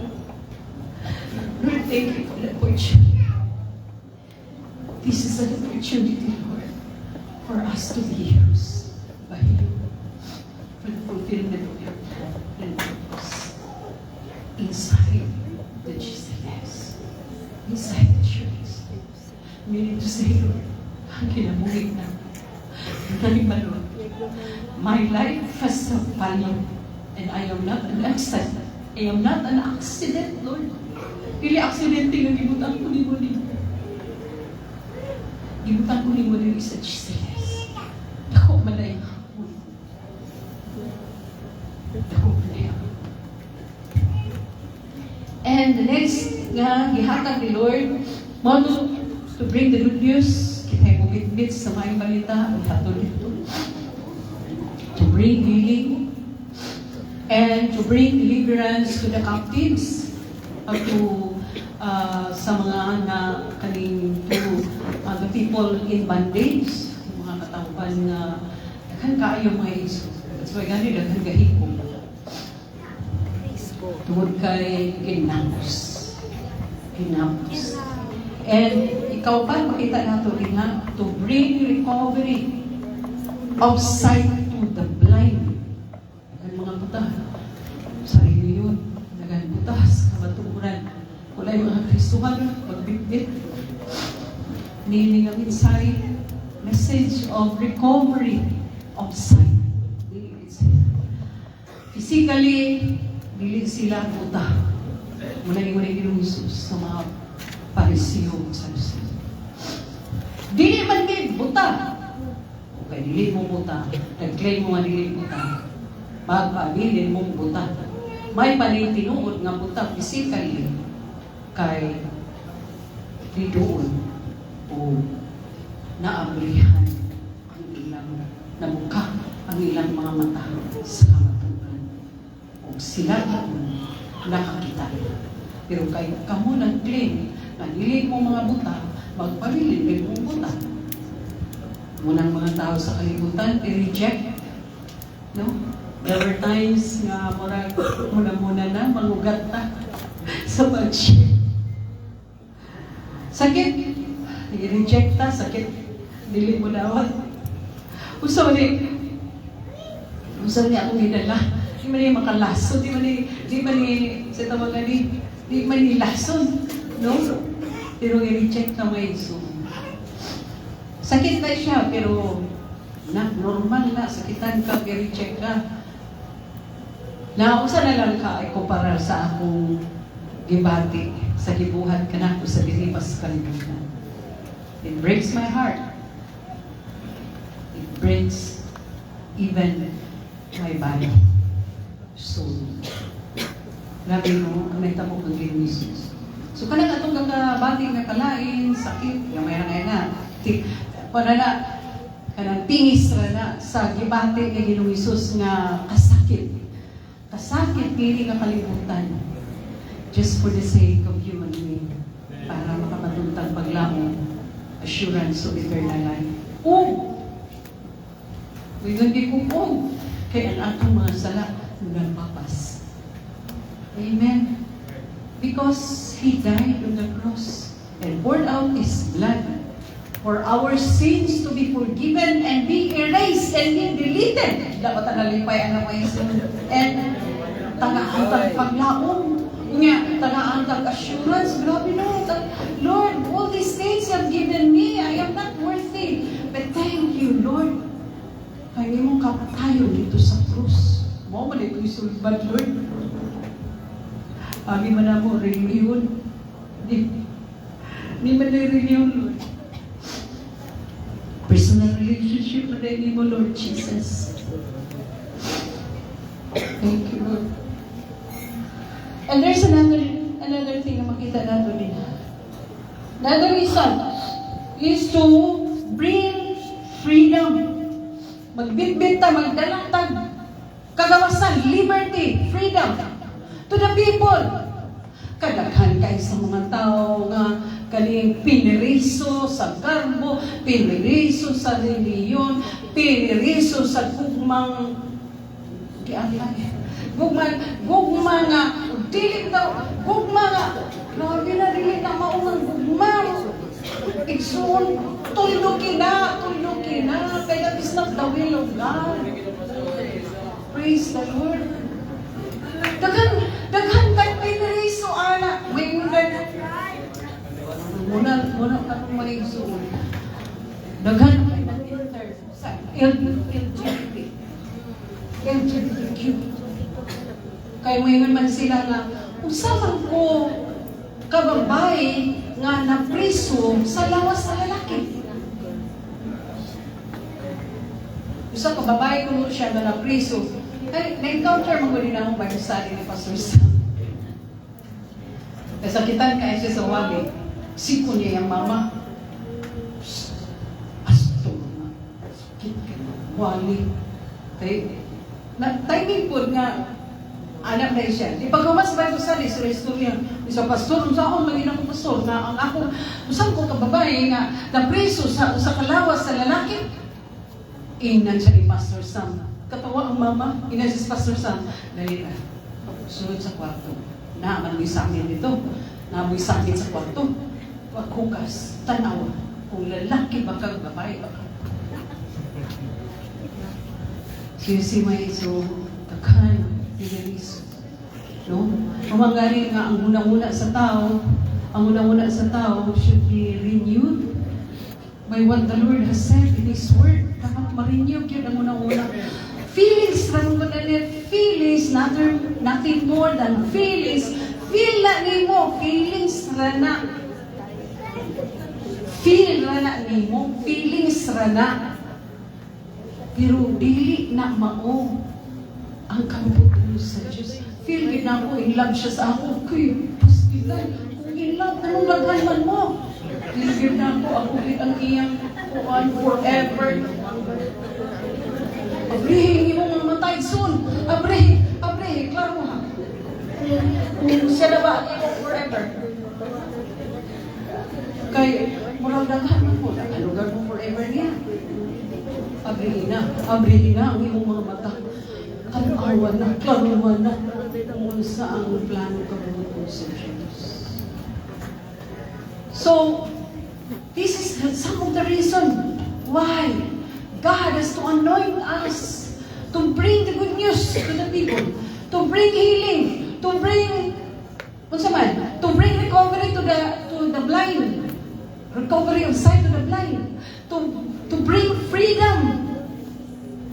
Lord, thank you for the opportunity. This is an opportunity, Lord, for us to be used by you for the fulfillment of your plan and purpose inside the GCS, inside the church. Meaning to say, Lord, ang kinabuhi na, nalimalon, my life has a value, and I am not an accident. I am not an accident, Lord. Dili aksidente nga gibutang ko ni mo din. Gibutang ko ni mo din sa GCS. Dako malay hapon. Dako malay hapon. And the next nga gihatag ni Lord, model to bring the good news, kita mo bitbit sa may balita, hatod dito. To bring healing and to bring deliverance to the captives, to sa mga na kaning to the people in bondage, mga katawhan na kan kaayo mga iso. That's why gani daghan gahipon. Tungod kay ginamos. And ikaw pa makita nato ina to bring recovery of sight to the blind. Ang mga buta, sarili yun. Dagan butas, kabaturan. Wala yung mga Kristuhan, pagbitbit. Niling ang inside, message of recovery of sight. Physically, dili sila buta. Muna yung Ginoong Hesus sa mga Parisiyo sa Lucio. Dili man din buta. Okay, dili mo buta. Nag-claim mo nga dili buta. Magpabilin mong buta. May panitinuod nga buta physically kay di doon o naabrihan ang ilang nabuka ang ilang mga mata sa kamatuan. O sila doon nakakita. Pero kay kamo nag-claim na dili mo mga buta, magpabilin mong buta. Munang mga tao sa kalibutan, i-reject. No? There were times nga muna na, mangugat ta sa pag-share. Sakit, i-reject ta, sakit, dili mo dawat. Usaw ni akong hinala, di man ni makalaso, di man ni, sa tawagan di man ni lason, no? Pero i-reject na may iso. Sakit na siya, pero normal na, sakitan ka, i-reject ka. Nausa na lang ka ay kumpara sa akong gibati sa gibuhat ka na ko sa dilipas kalibutan. It breaks my heart. It breaks even my body. Soul. Grabe mo, ang naitamo kang Ginoong Hesus. So kanang atong kakabati nga kalain, sakit, yung may nga panana, kanang tingis na sa gibati nga Ginoong Hesus nga kasakit. Kasakit, pili nga kalibutan. Just for the sake of you and me. Para makapatuntang paglamo, assurance of eternal life. Ngayon di ko kaya ang atong mga sala nagpapas. Amen. Because He died on the cross and poured out His blood for our sins to be forgiven and be erased and be deleted. Dapat nalipay ang mga isin. And tagaan tag paglaom. Nga, tagaan tag assurance. Grabe no. Lord, all these things you have given me, I am not worthy. But thank you, Lord. Kaya mong kapatayo dito sa krus. Mo man ito isulbad, Lord. Abi man na mo, reliyon. Di man na reliyon, Lord. Personal relationship na rin mo, Lord Jesus. Thank you, Lord. And there's another thing na makita natin din. Another reason is to bring freedom. Magbitbit ta, magdalatag, kagawasan, liberty, freedom to the people. Kadaghan kayo sa mga tao nga kaning piniriso sa garbo, piniriso sa reliyon, piniriso sa gugmang gugma nga dili daw gugma nga grabe na dili na maunang gugma igsoon tulo kina kaya is not the will of God. Praise the Lord. Daghan kay piniriso ana may muna katong mga igsoon daghan kay nag-enter sa LGBTQ. Kaya mayroon man sila nga, usapan ko kababae nga napriso sa lawas sa lalaki. Usa kababae ko siya nga napriso. Kaya na-encounter mo ko din akong Bible study ni Pastor Sam. Kasakitan kaya siya sa wali. Siko niya yung mama. Pastor na. Sakit ka na. Wali. Kaya timing po nga anak na siya. Di pagkamas ba ito sa istorya, isa pastor, saan maging ako pastor, na ang ako, usang ko kababae nga, napreso sa kalawas sa lalaki, inan siya ni Pastor Sam. Katawa ang mama, inan siya si Pastor Sam, dali na, sunod sa kwarto. Naaman mo sa amin dito, naamoy sa amin sa kwarto. Paghugas, tanaw, kung lalaki ba kang babae ba ka. Kasi may so, takhan, piniliso. No? Mamangari nga ang unang-una sa tao should be renewed by what the Lord has said in His Word. Dapat marinyog yun ang unang-una. Feelings, lang ko na feelings, nothing more than feelings. Feel na ni mo, feelings rana. Feel rana ni mo, feelings rana. Pero dili na mao ang kabubuto sa Diyos. Feel gid na ako, in love siya sa ako. Kay, pastilan, kung in love, anong laghan mo? Feel gid na ako gid ang iyang kuhan forever. Abrihin mo mga matay soon. Abrihin, klaro ha. Kung siya na ba, ikaw forever. Kay, murang daghan mo, lugar mo forever niya. Abrihin na ang iyong mga mata. Kalawan na, klaruhan na. Kung saan ang plano ka mo sa Diyos. So, this is some of the reason why God has to anoint us to bring the good news to the people, to bring healing, to bring recovery to the blind, recovery of sight to the blind, to bring freedom.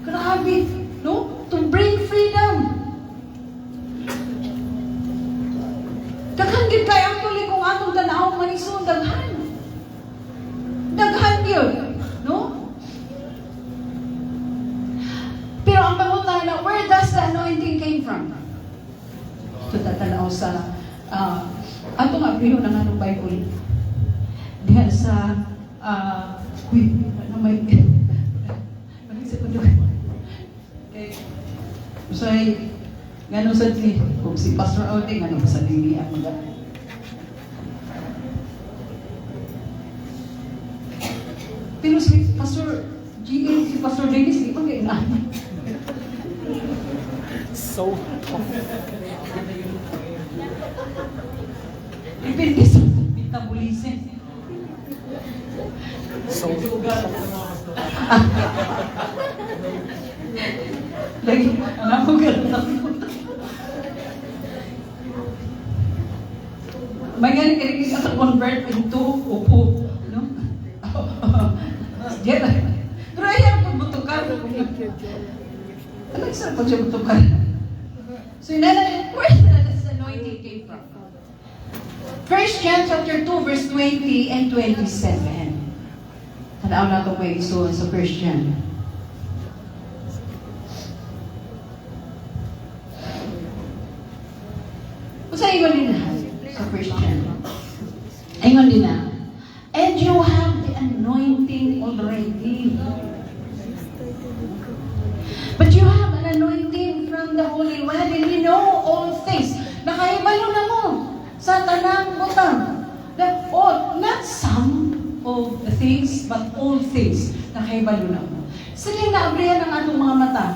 Grabe, no? To bring freedom. Daghan gid kay actually kung atong tanaw manisod daghan. Daghan yun, no? Pero ang pangutan na, where does the anointing came from? Ito tatanaw sa atong abriho ng anong Bible. Diha sa may okay. Usay ngano sa ti kung si Pastor Outing ngano sa dili ang mga pero si Pastor GL, si Pastor Dennis, di ba kayo na? So, Depende sa metabolism. so, Lagi, alam ko gano'n. May nga rin ka convert into upo. No? Diyan. Pero ayaw ko butukan. Ano isa pag siya butukan? So, where does the anointing came from? 1 John chapter 2, verse 20 and 27. Tanaw na ito may isuon sa 1 John. Sa ingon din na, sa 1 John. Ingon din na, and you have the anointing already. But you have an anointing from the Holy One and you know all things. Nakaibalo na mo sa tanang butang. Not some of the things, but all things. Nakaibalo na mo. Sige na, abrihan ang atong mga mata.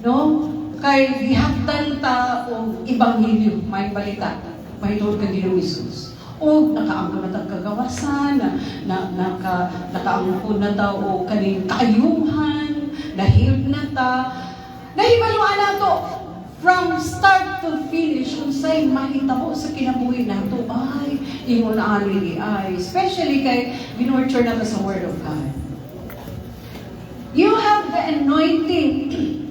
No? Kay gihaptan ta o Ebanghelyo, may balita, may tawag ka Ginoong Hesus. O nakaangko na tang kagawasan, nakaangko na ta o kaning kaayuhan, nahiled na ta. Nahibaluan na to from start to finish kung sa'y mahitabo sa kinabuhi na to ay ingon na ani ay especially kay binurture na ta sa Word of God. You have the anointing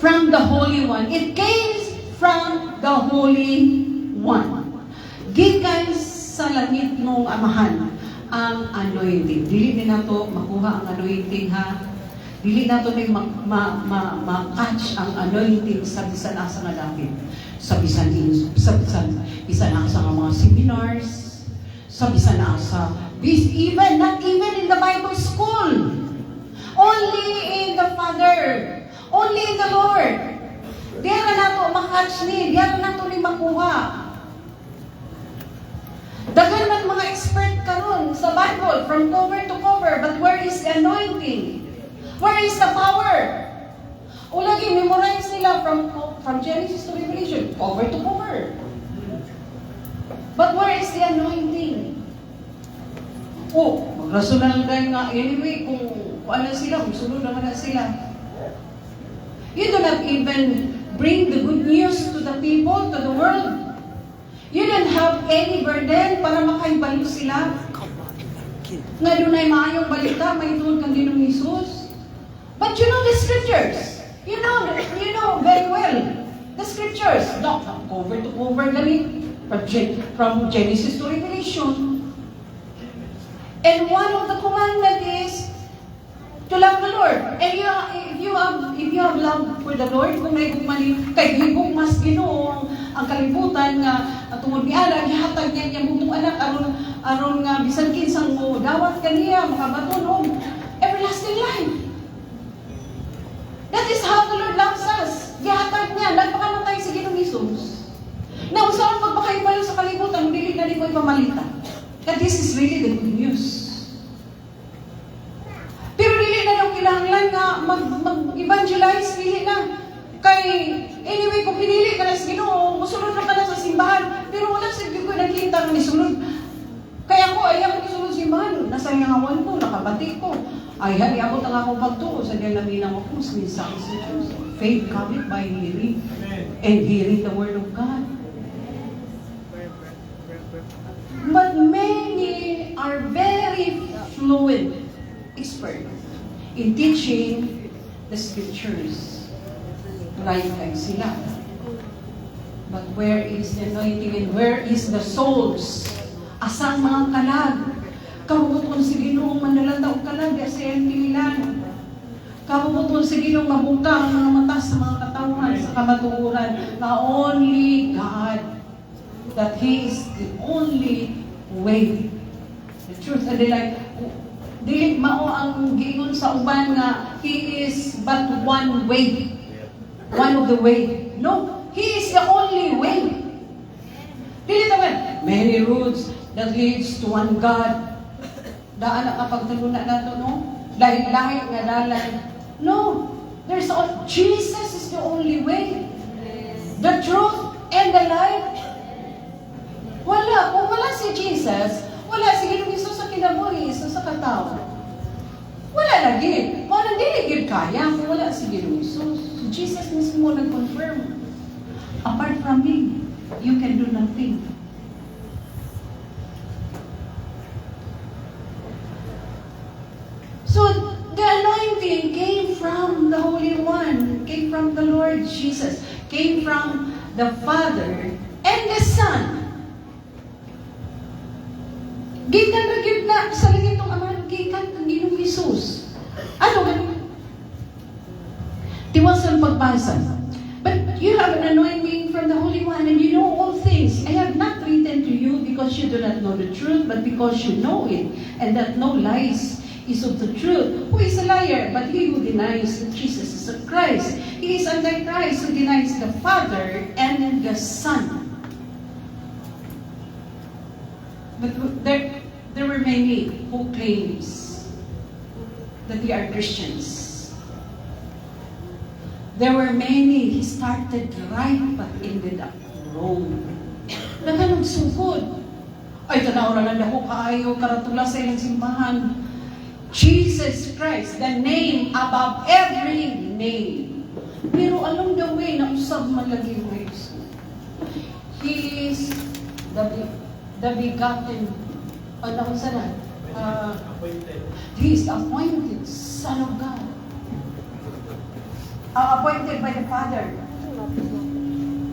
from the Holy One. It came from the Holy One. Gikan sa langit mong amahan ang anointing. Dili din nato makuha ang anointing ha. Dili nato may ma-catch ang anointing sa bisan asa nga dapit. Sa bisan asa nga mga seminars, sa bisan asa not even in the Bible school. Only in the Father. Only in the Lord. Diyan na nato makatch ni. Diyan na nato ni makuha. Daghan man mga expert karon sa Bible from cover to cover. But where is the anointing? Where is the power? O lagi, memorize nila from Genesis to Revelation. Cover to cover. But where is the anointing? Magrasunan lang nga. Anyway, kung ano sila, musunod naman na sila. You do not even bring the good news to the people, to the world. You don't have any burden para makaibalo sila. Nga dunay maayong balita, may tuod kang Ginoong Hesus. But you know the scriptures. You know very well the scriptures. Not cover to cover gani from Genesis to Revelation. And one of the commandment is to love the Lord. And if you have love for the Lord, kung may gugmani, kay higong mas Ginoo ang kalibutan nga tungod ni Ala, gihatag niya niya mong anak aron nga bisan kinsang mo dawat kaniya makabaton og everlasting life. That is how the Lord loves us. Gihatag niya, nagpakamatay si Ginoong Hesus. Na usahan pagpakaibalo sa kalibutan, dili na di ko ipamalita. That this is really the good news. Pero dili na daw kinahanglan nga mag-evangelize, dili na. Kay, anyway, kung pinili ka na sa Ginoo, musulod na ka na sa simbahan, pero wala sa ko nakita nga nisulod. Kaya ako, ayaw ko nisulod sa simbahan. Nasa hangawan ko, nakabati ko. Ay, abot ang ako pagtuo sa dalaminang ako sa mensahe sa Diyos. Faith cometh by hearing, and hearing the word of God. But many are very fluent, expert in teaching the scriptures. Right like sila. But where is the anointing and where is the souls? Asang mga kalag? Kabubuton si Ginoong mandalandaw kalag sa iyang kabubuton si Ginoong mabungkang ang mga mata sa mga katawan sa kamatuuran na only God, that He is the only way, the truth, and dili mao ang giingon sa uban nga He is but one way, one of the way. No, He is the only way. Dili taman many roads that leads to one God. Daan na kapag tuluna nato, no? Lahit-lahit nga dalan. No, there's Jesus is the only way, the truth, and the life. Kung wala si Jesus, wala si Ginoong Hesus sa kinabuhi, sa katao. Wala lagi. Kung anong diligid kaya, kung wala si Ginoong Hesus. So Jesus mismo nag-confirm. Apart from me, you can do nothing. So the anointing came from the Holy One, came from the Lord Jesus, came from the Father and the Son. Gikan na gitna sa langit ng Ama, gikan ng Ginoong Hesus. Ano ba? Tiwasan pagbasa. But you have an anointing from the Holy One and you know all things. I have not written to you because you do not know the truth, but because you know it, and that no lies is of the truth. Who is a liar? But he who denies that Jesus is the Christ. He is Antichrist who denies the Father and the Son. But there were many who claims that they are Christians. There were many, he started right but ended up wrong. Nagsugsugod. Ay, tanaw na lang ako kaayo, karatula sa ilang simbahan. Jesus Christ, the name above every name. Pero along the way, nausab man lagi mo Jesus. He is the begotten, ano sana? He is the appointed Son of God. Appointed by the Father.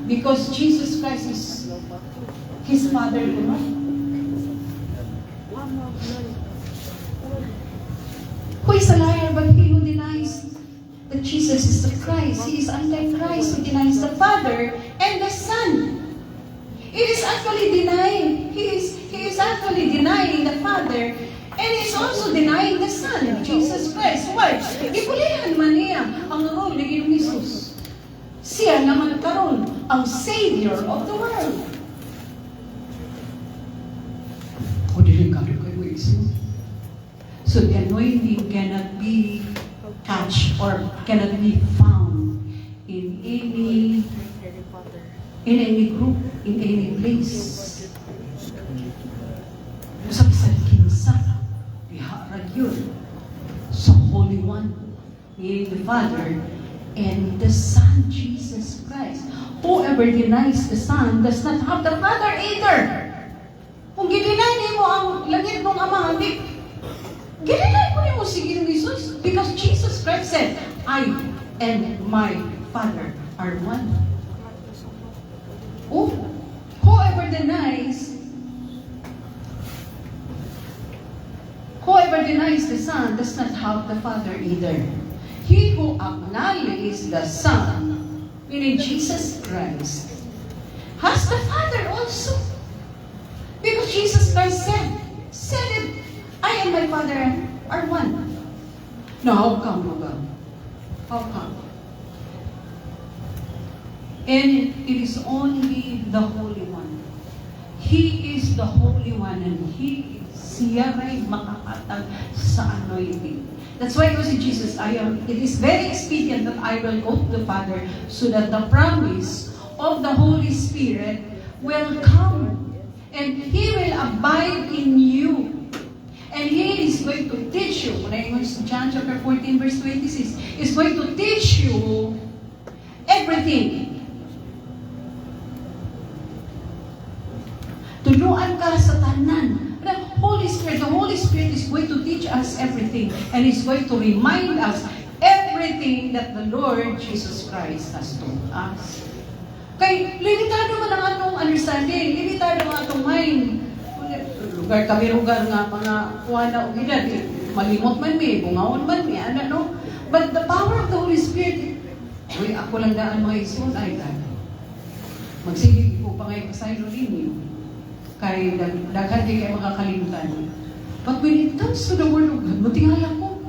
Because Jesus Christ is His Father. Who is a liar but he who denies that Jesus is the Christ? He is Antichrist who denies the Father and the Son. It is actually denying. He is actually denying the Father, and he is also denying the Son, Jesus Christ. Why? Ipulihan man niya ang role ni Ginoong Hesus. Siya naman karon ang Savior of the world. O delikado kayo Hesus. So the anointing cannot be catched or cannot be found in any group, in any place. Sa bisan kinsa, iharag yun sa Holy One, meaning the Father and the Son, Jesus Christ. Whoever denies the Son does not have the Father either. Kung gidinay mo ang langit ng Ama, hindi si Ginoong Jesus? Because Jesus Christ said, I and my Father are one. Oh, whoever denies the Son does not have the Father either. He who acknowledges the Son, meaning Jesus Christ, has the Father also. Because Jesus Christ said it, I and my Father are one. Now, how come, Lord? How come? And it is only the Holy One. He is the Holy One, and siya rin makakatag sa anointing. That's why it was Jesus, it is very expedient that I will go to the Father so that the promise of the Holy Spirit will come. And He will abide in you. And He is going to teach you. When I go to John chapter 14 verse 26, is going to teach you everything. Tunuan ka sa tanan. The Holy Spirit is going to teach us everything. And He's going to remind us everything that the Lord Jesus Christ has told us. Kay, limitado man ang atong understanding, limitado ang atong mind. Lugar nga mga kuha na o gila, malimot man mi, bungawon man mi, ano no? But the power of the Holy Spirit, ako lang daan mga isun, ay God. Magsigig ko pa ngayon pasaylo ninyo. Kay daghan di kayo makakalimutan. But when it comes to the Word of God, matingala ko,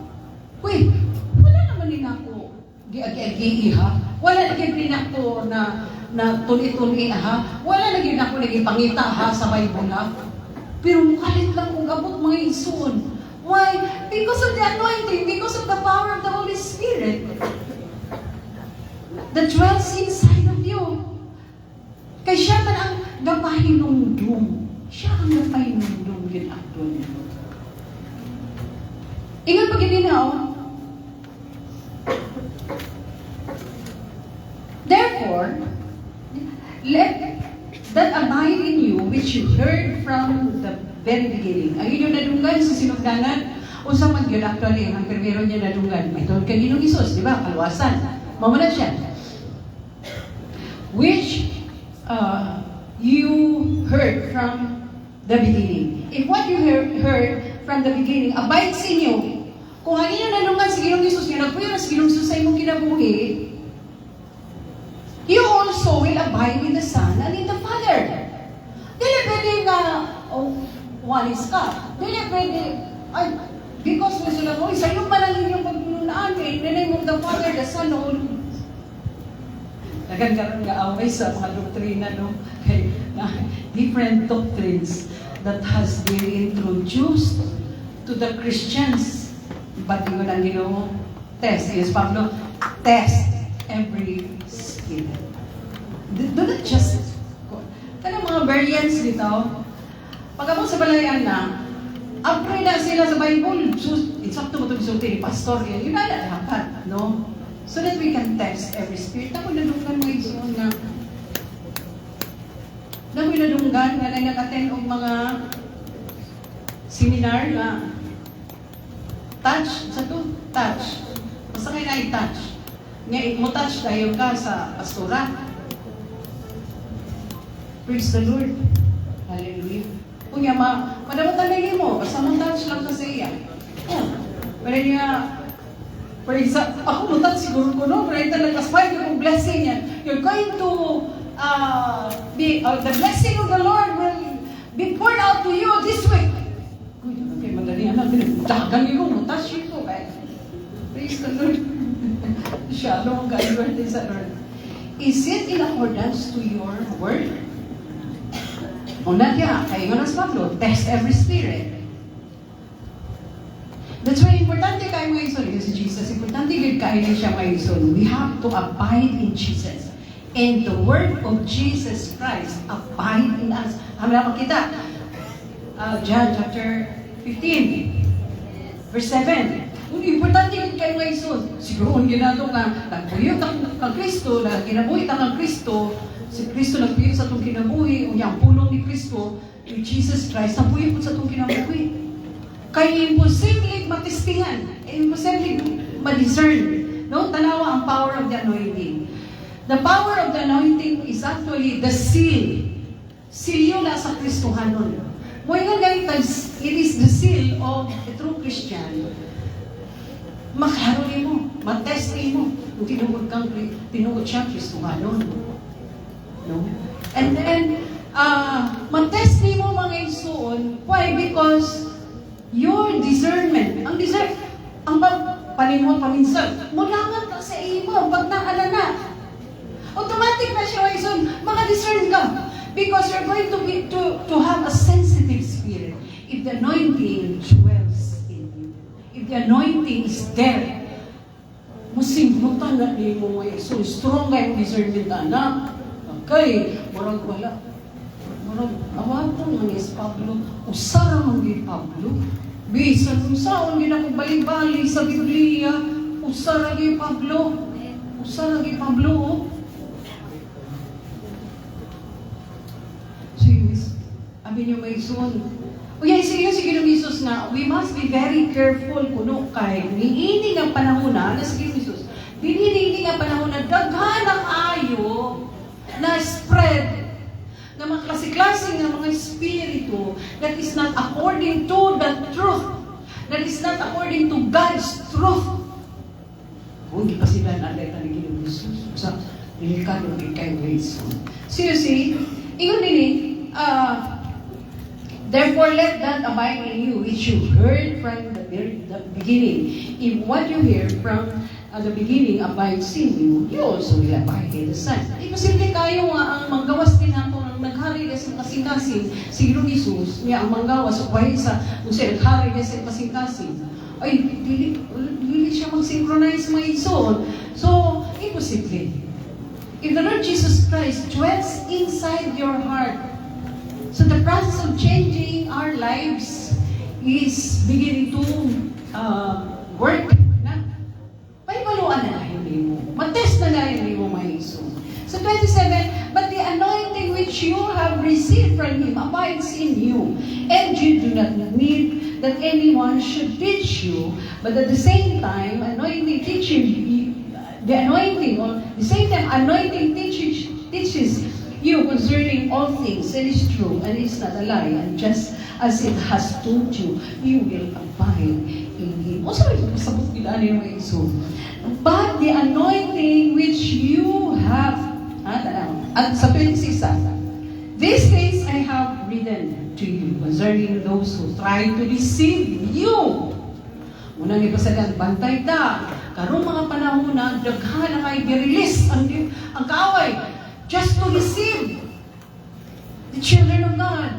wait, wala naman din ako gi-agi ha? Wala din ako na tuli-tuli ha? Wala din ako naging pangita ha sa Bible ha? Pero mukalit lang kung abot mga isuon. Why? Because of the anointing, because of the power of the Holy Spirit that dwells inside of you. Kay siya man ang gapahinungdum. Siya ang gapahinungdum ginakton. Ingat pag gininaw. Therefore, let that abide in you which you heard from the very beginning. Ang inyong nadunggan sa sinugdanan, usang mag-yun actually, ang primero niya nadunggan. Ito kay Ginoong Isus, di ba? Kaluwasan. Mamuna siya. Which you heard from the beginning. If what you heard from the beginning abides in you, kung ang inyong nadunggan sa Ginoong Isus, nga nagpuyo na sa Ginoong Isus sa imong kinabuhi, you also will abide in the Son and in the Father. Dili pwede nga, walis ka. Dili pwede, because mo sila mo, sa iyo man ang inyong pagpununaan, in the name of the Father, the Son, nagkakaroon nga away sa mga doktrina, no? Okay, different doctrines that has been introduced to the Christians. But yun ang Ginoo test. Yes, Pablo, test every spirit. Do not just, kanang mga variants dito, pagkabot sa balayan na, upgrade na sila sa Bible, insakto mo itong isulti ni Pastor, yun na dapat, no? So that we can test every spirit. Ako nadunggan mga isuon na nadunggan nga na nag-attend og mga seminar na touch, sa to, touch. Basta kayo na i-touch. Nga mo touch tayo ka sa pastora. Praise the Lord. Hallelujah. Kunya madamutan na mo, basta mo touch lang ka sa iya. Pero niya, for example, ako mutat siguro ko, no? Pero ito nag-aspire ko kung blessing yan. You're going to the blessing of the Lord will be poured out to you this week. Okay, madali yan. Dagan niyo, mutas yun ko. Praise the Lord. Siya, ano ang ka-advertise sa Lord? Is it in accordance to your word? Una kaya, kayo nga nas Pablo, test every spirit. That's why importante kayo mga iso, si Jesus, importante kayo na siya mga iso. We have to abide in Jesus. And the word of Jesus Christ abide in us. Kami na makita. John chapter 15, verse 7. Importante kayo mga iso. Siguro kung ginagawa ka, nagpuyot kang Kristo, kinabuhi kang Kristo, si Kristo nagpuyot sa itong kinabuhi, o yung pulong ni Kristo, ni Jesus Christ, nagpuyot sa itong kinabuhi. Kay imposible matistingan, imposible ma-discern. No? Tanawa ang power of the anointing. The power of the anointing is actually the seal. Seal na sa Kristohanon. Mo nga ganito, it is the seal of a true Christian. Makaroon mo, matesting mo, kung tinugod siya Kristohanon. No? And then, matesting mo mga isuon. Why? Because your discernment, ang palimot paminsan, mulangan ka sa imo, pag naalala. Automatic na siya, ison, maka-discern ka. Because you're going to have a sensitive spirit. If the anointing dwells in you, if the anointing is there, musimbutan na ni mo mga ison, strong kayo discernment, anak. Okay, marang wala. Marang, awaton man is Pablo, usara man din Pablo. Bisan kung saan ako balik-balik sa Biblia, usara gi Pablo. Usara gi Pablo, oh. Abi niyo may ison. O yan, sige ng Isus na, we must be very careful kuno kay niining ang panahon na, sige ng Isus, niining ang panahon na daghan ang ayo na spread na mga klase-klase ng mga espiritu that is not according to the truth, that is not according to God's truth. Kung hindi pa sila na-aleta ni Ginong Isus, sa delikado din kayo ng Isus. So you see, ingon din therefore, let that abide in you, which you heard from the beginning. If what you hear from the beginning abides in you, you also will abide in the Son. Imposible kayo nga ang manggawas din nato ng naghari sa kasing-kasing si Ginoong Isus, niya ang manggawas o kwahin sa kung siya naghari sa kasing-kasing. Ay, dili siya mag-synchronize mga ison. So, imposible. If the Lord Jesus Christ dwells inside your heart, so the process of changing our lives is beginning to work na. Paibaluan na lang mo. Matest na lang mo mga Iso. So 27, but the anointing which you have received from Him abides in you, and you do not need that anyone should teach you, but at the same time, anointing teaches you concerning all things, it is true, and it's not a lie, and just as it has told you, you will abide in Him. O sabi ko, sabot nila yung mga Iso. But the anointing which you have, at sa 26, these things I have written to you concerning those who try to deceive you. Unang ipasagan, bantay ta. Karong mga panahon na, daghan na kayo i-release ang kaaway, just to deceive the children of God.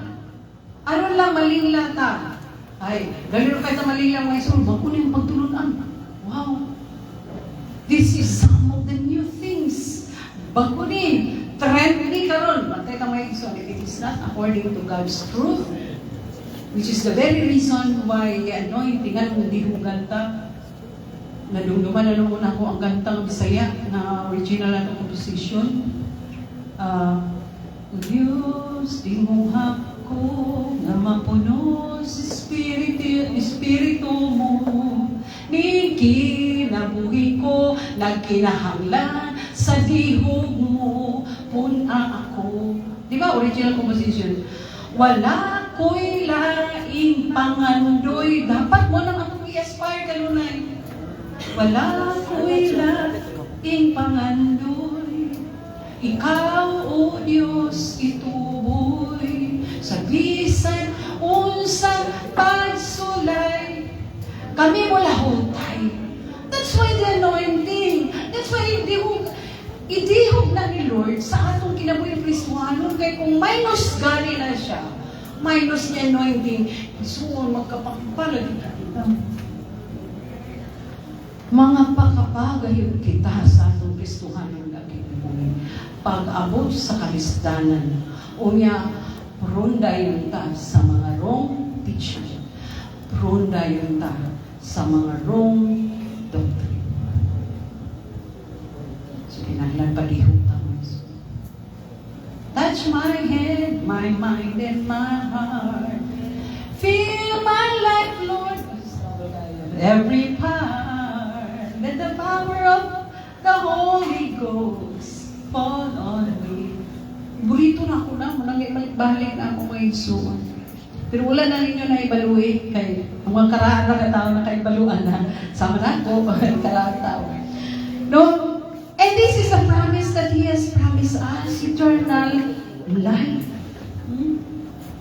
Ano lang, maling lata. Ay, galero kayo ta maling lang mga iso, bago na yung pagtulunan. Wow. This is some of the new things. Bago ni, trend ni karon. Matay ta mga iso, it is not according to God's truth, which is the very reason why the anointing at hindi hugan ta. Nadumduman na naman ako ang gantang Bisaya na original na composition. Diyos, di mo hako na mapuno sa espiritu mo. Ni kinabuhi ko, nagkinahanglan sa dihog mo, puna ako. Di ba original composition? Wala ko'y laing pangandoy. Dapat mo nang akong i-aspire kanunay. Wala ko'y laing pangandoy. Ikaw, O Diyos, ituboy sa bisan unsang pagsulay. Kami mo lahutay. That's why the anointing. That's why idihog na ni Lord sa atong kinabuhi Kristohanon. Kaya kung minus gani na siya, minus niya anointing, isuon magkapagpalag kita. Mga pakapagayon kita sa atong Kristohanon na kinabuhi. Pag-abot sa kalisdanan, unya, rondayon ta sa mga wrong teaching. Rondayon ta sa mga wrong doctrine. So, kinahanglan palihog ta. Touch my head, my mind, and my heart. Fill my life, Lord. every part. Let the power of the Holy Ghost fall on me. Burito na ako na, balik na ako mga Igsoon. Pero wala na ninyo na ibaluin kay ang mga karaan na tao na kaibaluan na sama na ako, karaan tao. No? And this is a promise that He has promised us, eternal life.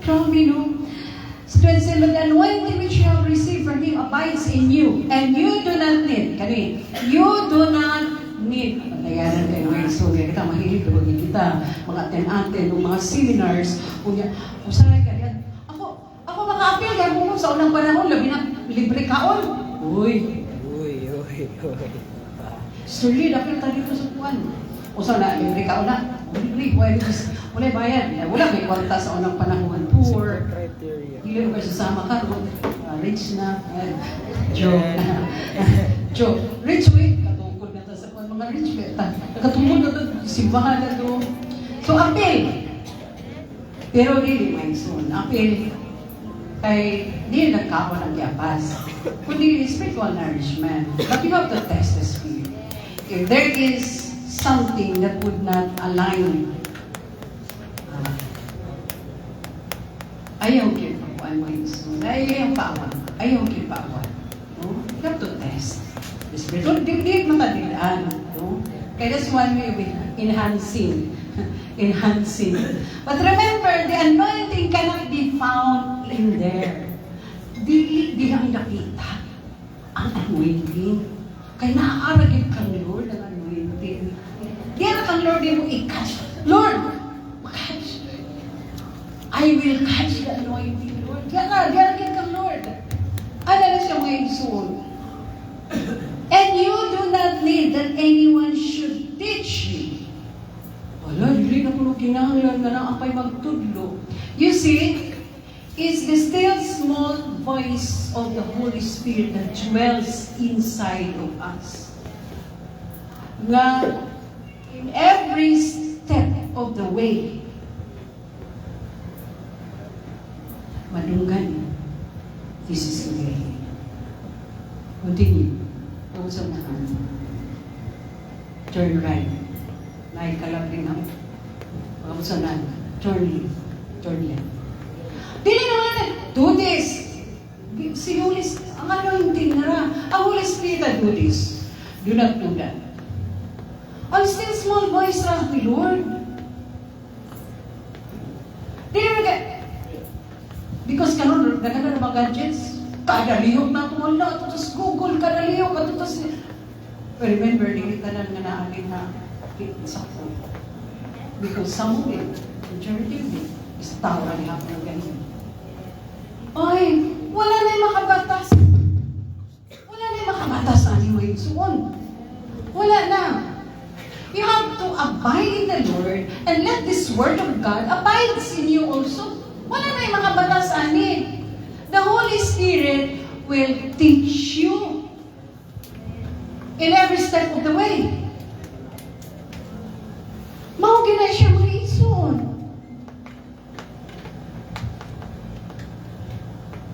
Grabe, no? 27, the anointing which you have received from Him abides in you, and you do not need, kani, you do not need, patayanan kayo ngayon, so kita mahilig na bagay kita, mga aten-aten, mga seminars, usahay ka yan. Ako maka-appeal, kaya mo sa unang panahon, labi na libre kaon. Uy. Surely, dapat tayo dito sa puwan. O sana, libre kaon na. Libre, wala bayad. Wala may kwarta sa unang panahon. Poor. Hindi mo kayo sasama ka. Rich na. Joke. Joke. Rich, wait. Katungkol na sa mga rich. Katungkol na ito. Simbahan na ito. So, appeal. Pero really, my son, appeal kay hindi nagkaon ang kiapas. Kundi spiritual nourishment. But you have to test the spirit. If there is something that would not align, ayaw kipawan mo yung son. Ayaw paawan. Ayaw kipawan. No? You have to test the spirit. Hindi matadilaan. No? Kaya that's one way of enhancing. But remember, the anointing cannot be found in there. Di lang nakita ang anointing. Kaya naaaragin kang Lord ang anointing. Di na kang Lord mo i-catch. Lord, catch. I will catch the anointing, Lord. Di aragin kang Lord. Ano na siya mga soul? And you do not need that anyone should teach you. Wala, hindi na ko kinahanglan na apay magtudlo. You see, it's the still small voice of the Holy Spirit that dwells inside of us. Nga, in every step of the way, madunggan, this is the way. Continue. Tungkol sa mga turn right. Naikalabing ang pagkamusanan. Turn left. Dili naman do this. Si Holy Spirit, ang anointing na ang Holy Spirit do this. Do not do that. Ang still small voice ra ni Lord. Dili naman because karon nagkakaroon ng mga gadgets. Kada lihok na tumula, tapos Google, kada lihok, tapos remember, dili tanan nga naanin na sakto. Because some of it, majority of it, is tao na hapon ng ganyan. Ay, wala na yung makabatas. Wala na yung makabatas na yung mga suon. Wala na. You have to abide in the Lord and let this word of God abide in you also. Wala na yung makabatas ani. The Holy Spirit will teach you in every step of the way. Mao gina siya mga ison.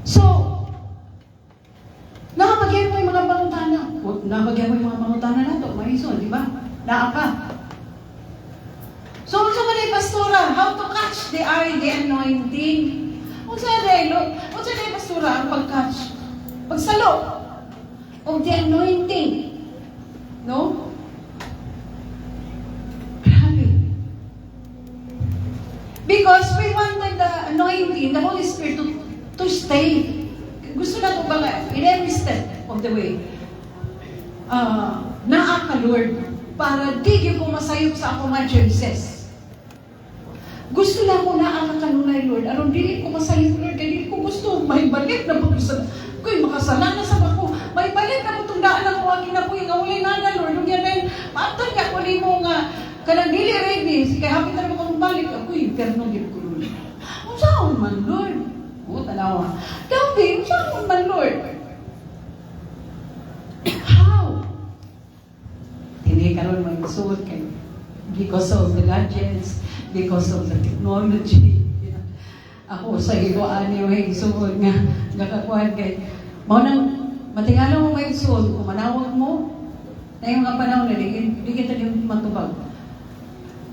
So, nakapagyan mo yung mga pangutana. Nakapagyan mo yung mga pangutana na ito, mga ison, di ba? Naapa. So, sa mga pastora, how to catch the anointing? Unsa na pastora ang pag-catch? Pagsalo of the anointing. No? Because we wanted the anointing, the Holy Spirit to stay. Gusto na ito ba in every step of the way. Naa ka, Lord, para di ko masayop sa akong mga choices. Gusto na ko naa ka kanunay, Lord. Anong di ko masayop, Lord, kaya di ko gusto. May balik na pag-usap. Kuy, makasala na sa ako. May balik na itong daan ako ang kinapuhin. Awalay na, Lord. Nung yan ay, patag ako ni mo nga, kanang dili ready, kaya hapit na naman balik ako yung perno din ko, Lord. Saan man, Lord? Tanawa. Dabi, saan man, Lord? How? Hindi ka rin mag-suot kayo. Because of the gadgets, because of the technology. Ako sa iwaan niyo, suot nga, nakakuhan kayo. Maunang Matingala mo may soul, kung manawag mo, na yung mga panahon na di kita yung matubag.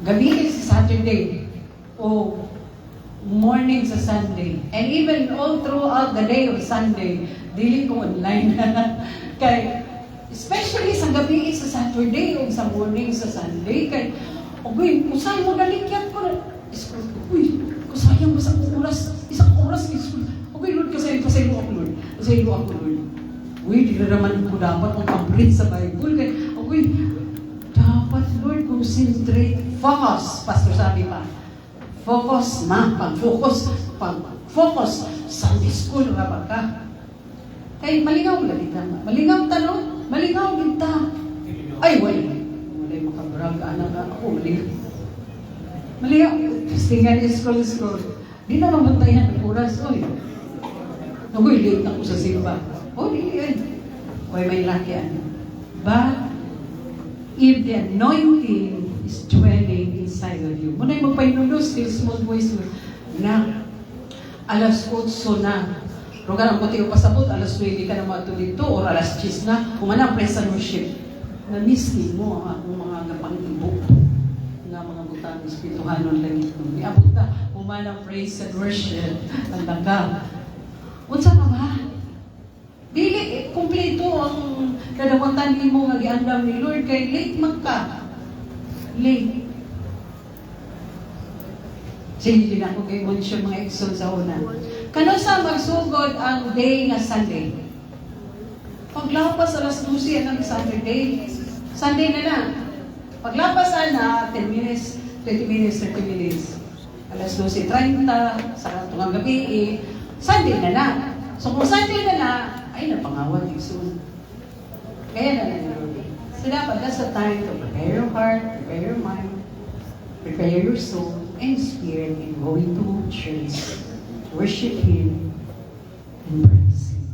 Gabi sa Saturday, o morning sa Sunday, and even all throughout the day of Sunday, dili ko online. Kay, especially sa gabi sa Saturday o sa morning sa Sunday, kay, uy, kusay mo dalikyat ko na, uy, kusayang mo sa isang oras, uy, Lord, kasaylo ako, Lord. Kasaylo ako, Lord. Uy, di na naman ko dapat mag-complete sa Bible. Kaya, uy, dapat, Lord, concentrate. Focus, Pastor sabi pa. Focus, pag-focus, Sunday school, rapat ka. Kaya, malingaw mo lang kita. Malingaw tanong, malingaw kita. Ay, wala makabrag, anak ako, malingaw. Malingaw, tingnan, scroll. Di na mamuntayan ng oras, oy. Nagoy, late ako sa simba. Oh, di yan. Why may lakyan? But, if the anointing is dwelling inside of you, muna yung magpainulos, still small voice mo, na, alas 8 na, rogan ang puti o pasabot, alas 9 ka na matulito, or alas 10 na, kumana praise and worship, na miskin mo ang akong mga kapang-ibo, nga mga butang espirituhan ng langit mo. Niabot na, kumana praise and worship, ang daga. Unsa ka ba? Dili, kumpleto ang kadawatan ni mo nga giandam ni Lord kay late magka. Late. Sige din ako kay mention mga exon sa una. Kano sa magsugod ang day nga Sunday? Paglapas alas 12 ang Saturday. Sunday na. Paglapas na 10 minutes, 20 minutes, 30 minutes. Alas 12:30 sa tungang gabi, Sunday na. So kung Sunday na, ay napangawat soon. Kaya na lang. So dapat, that's the time to prepare your heart, prepare your mind, prepare your soul and spirit in going to church, worship Him, and praise Him.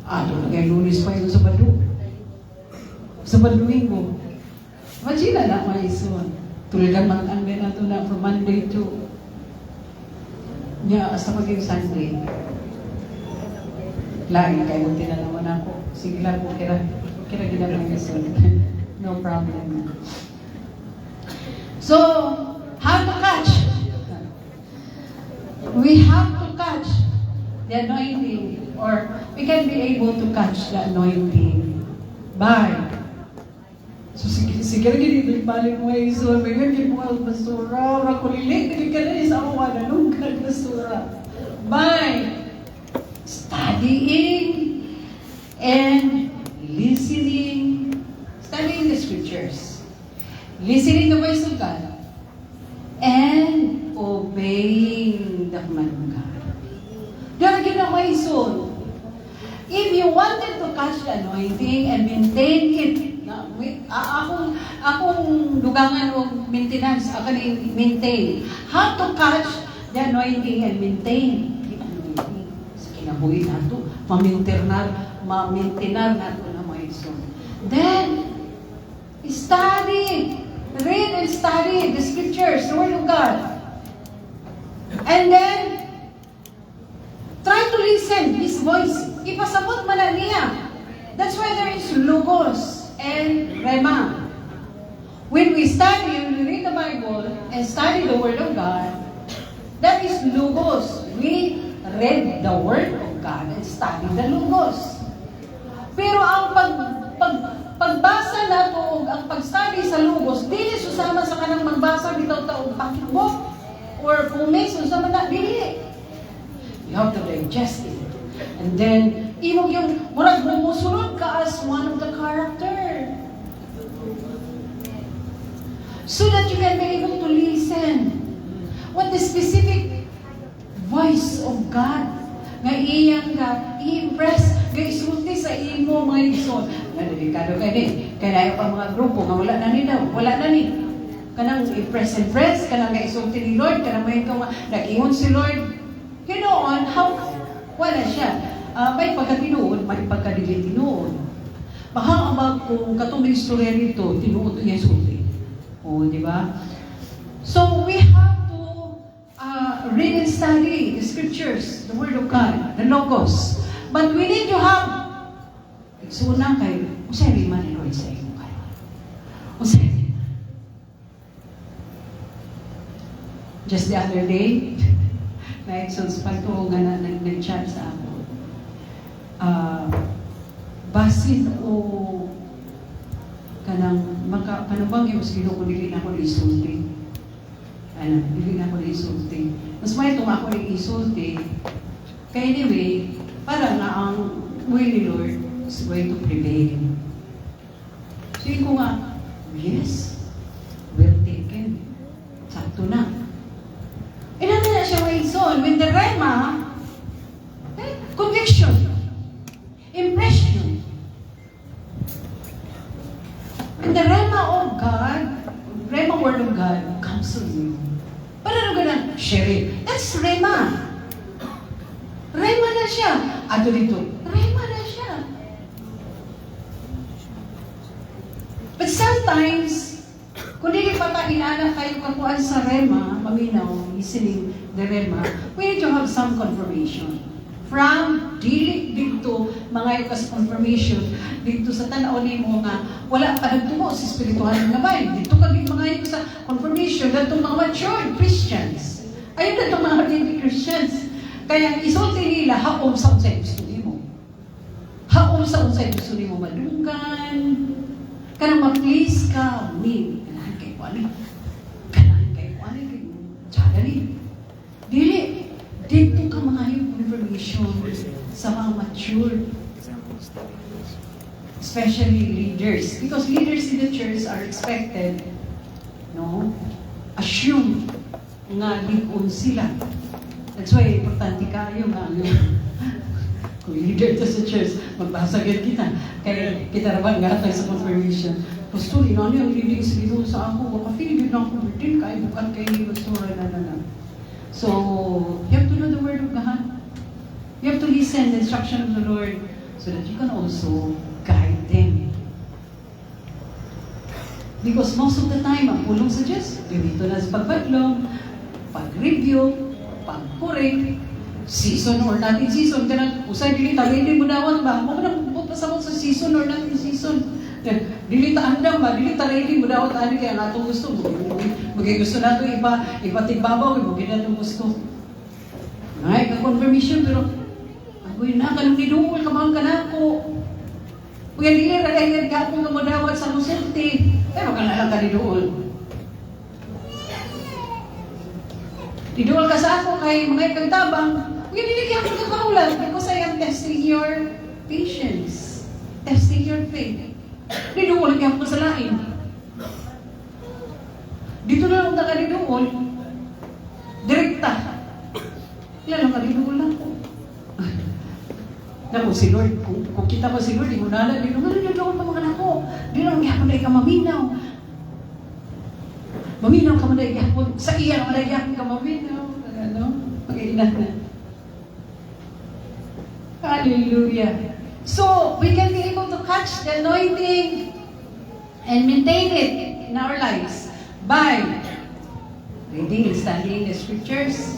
Ito na kaya Lunes pa yun sa Bado. Sa Badomingo. Imagine na mga ison. Tuligan mag-anbe na ito na from Monday to sa maging Sunday. Lagi kayo tinanaman ako. Sige lang po, kira ginamang ison. No problem. So, how to catch? We have to catch the anointing, or we can be able to catch the anointing by. So, sige rin, balik mo ay ison. May gagawin mo ang basura. Rakulilik, hindi ka na isa ako mananungkad basura. By studying and listening, studying the scriptures, listening the voice of God, and obeying the command of God. Dahil ginawa ison, if you wanted to catch the anointing and maintain it, akong dugangan o maintenance, ako ni maintain. How to catch the anointing and maintain the anointing? Sa kinabuhi nato, ma-maintinar nato na mga ison. Then, study, read and study the scriptures, the Word of God. And then, try to listen His voice. Ipasabot man na niya. That's why there is Logos and Rema. When we study, when we read the Bible and study the Word of God, that is Logos. We read the Word of God and study the Logos. Pero ang pagbasa nato, ang pag-study sa Logos, dili susama sa kanang magbasa bitaw taong pakibok or pumis, susama na, dili. You have to digest it. And then, imong yung murag bumusunod ka as one of the character. So that you can be able to listen what the specific voice of God nga iyang ka i-impress nga isulti sa imo mga ison. Nga delikado ka din. Kaya pa mga grupo nga wala na ni daw. Wala na ni. Kanang impress, kanang nga isulti ni Lord, kanang may ikaw nga nag-ingon si Lord. You know on how wala siya. May pagkatinuod, may pagkadili tinuod. Baka ang kung katong istorya nito, tinuod niya isulti. O, di ba? So, we have to read and study the scriptures, the Word of God, the Logos. But we need to have So na kay, usay rima ni Lord sa imo kayo. Usay rima. Just the other day, na-exons pa ito nga na nag-chat sa ako. Basin o kanang kanubang yung sino ko dili na ako isulti. Dili na ako isulti. Mas may tuma ako isulti. Kaya anyway, parang na ang will ni Lord is going to prevail. So yun ko nga, yes, well taken. Sakto na. E natin na siya maison. When the rema, conviction, impression. And the rema of God, rema word of God, comes to you. Paano ganun? Share. That's rema. Rema na siya. Ato dito, rema na siya. But sometimes, kung hindi pa inaanak kayo kakuan sa rema, paminaw, listening the rema, we need to have some confirmation. From dili dito, mga ikas confirmation, dito sa tanaw ni mo nga, wala pa nagtumo sa spiritual nga ba? Dito ka dito mga ikas sa confirmation, datong mga matured Christians. Ayun datong mga baby Christians. Kaya isulti nila, haom sa unsay gusto nimo. Haom sa unsay gusto nimo madunggan. Kanang ma-please ka, ni, kanahan kay wali. Kanahan kay wali, kay tsada ni. Dili, dito ka mga yung confirmation sa mga mature. Especially leaders. Because leaders in the church are expected, no? Assume nga likon sila. That's why, importante kayo nga kung leader to sa church, magbasagin kita. Kaya kita naman nga tayo sa confirmation. Pastor, ano yung leading sa sa ako? Baka feeling na ako, din kayo, bukan kayo ni Pastor, na. So, you have to know the word of God. You have to listen the instruction of the Lord so that you can also guide them. Because most of the time, ang pulong sa Diyos, ganito na sa pagbadlong, pag-review, pag-correct, season or nothing season, ganun, usay dili tawili mo dawat ba? Mo na pupasabot sa season or nothing season. Dili ta andam ba? Dili tawili mo dawat ani kaya nato gusto mo. Magay gusto nato ipatigbabaw mo gid nato gusto. Ay, ka confirmation pero agoy na kanang niduol ka man kanako. Kuya dili ra kay gapon nga mo dawat sa musulti. Pero kana lang ka niduol. Niduol ka sa ako kay mga ikagtabang. Giniligihan ko ng kaulan because I am testing your patience. Testing your faith. Niduol niya ako sa lain. Dito na lang nakaliduol. Direkta. Ilan lang nakaliduol ako. Naku, si Lord, kung kita ko si Lord, di mo nalang, di naman niduol pa mga nako. Di naman gihapon na ikaw maminaw. Maminaw ka man na gihapon. Sa iya naman na gihapon ka maminaw. Ano? Pag-iinan na. Hallelujah. So, we can be able to catch the anointing and maintain it in our lives by reading and studying the scriptures,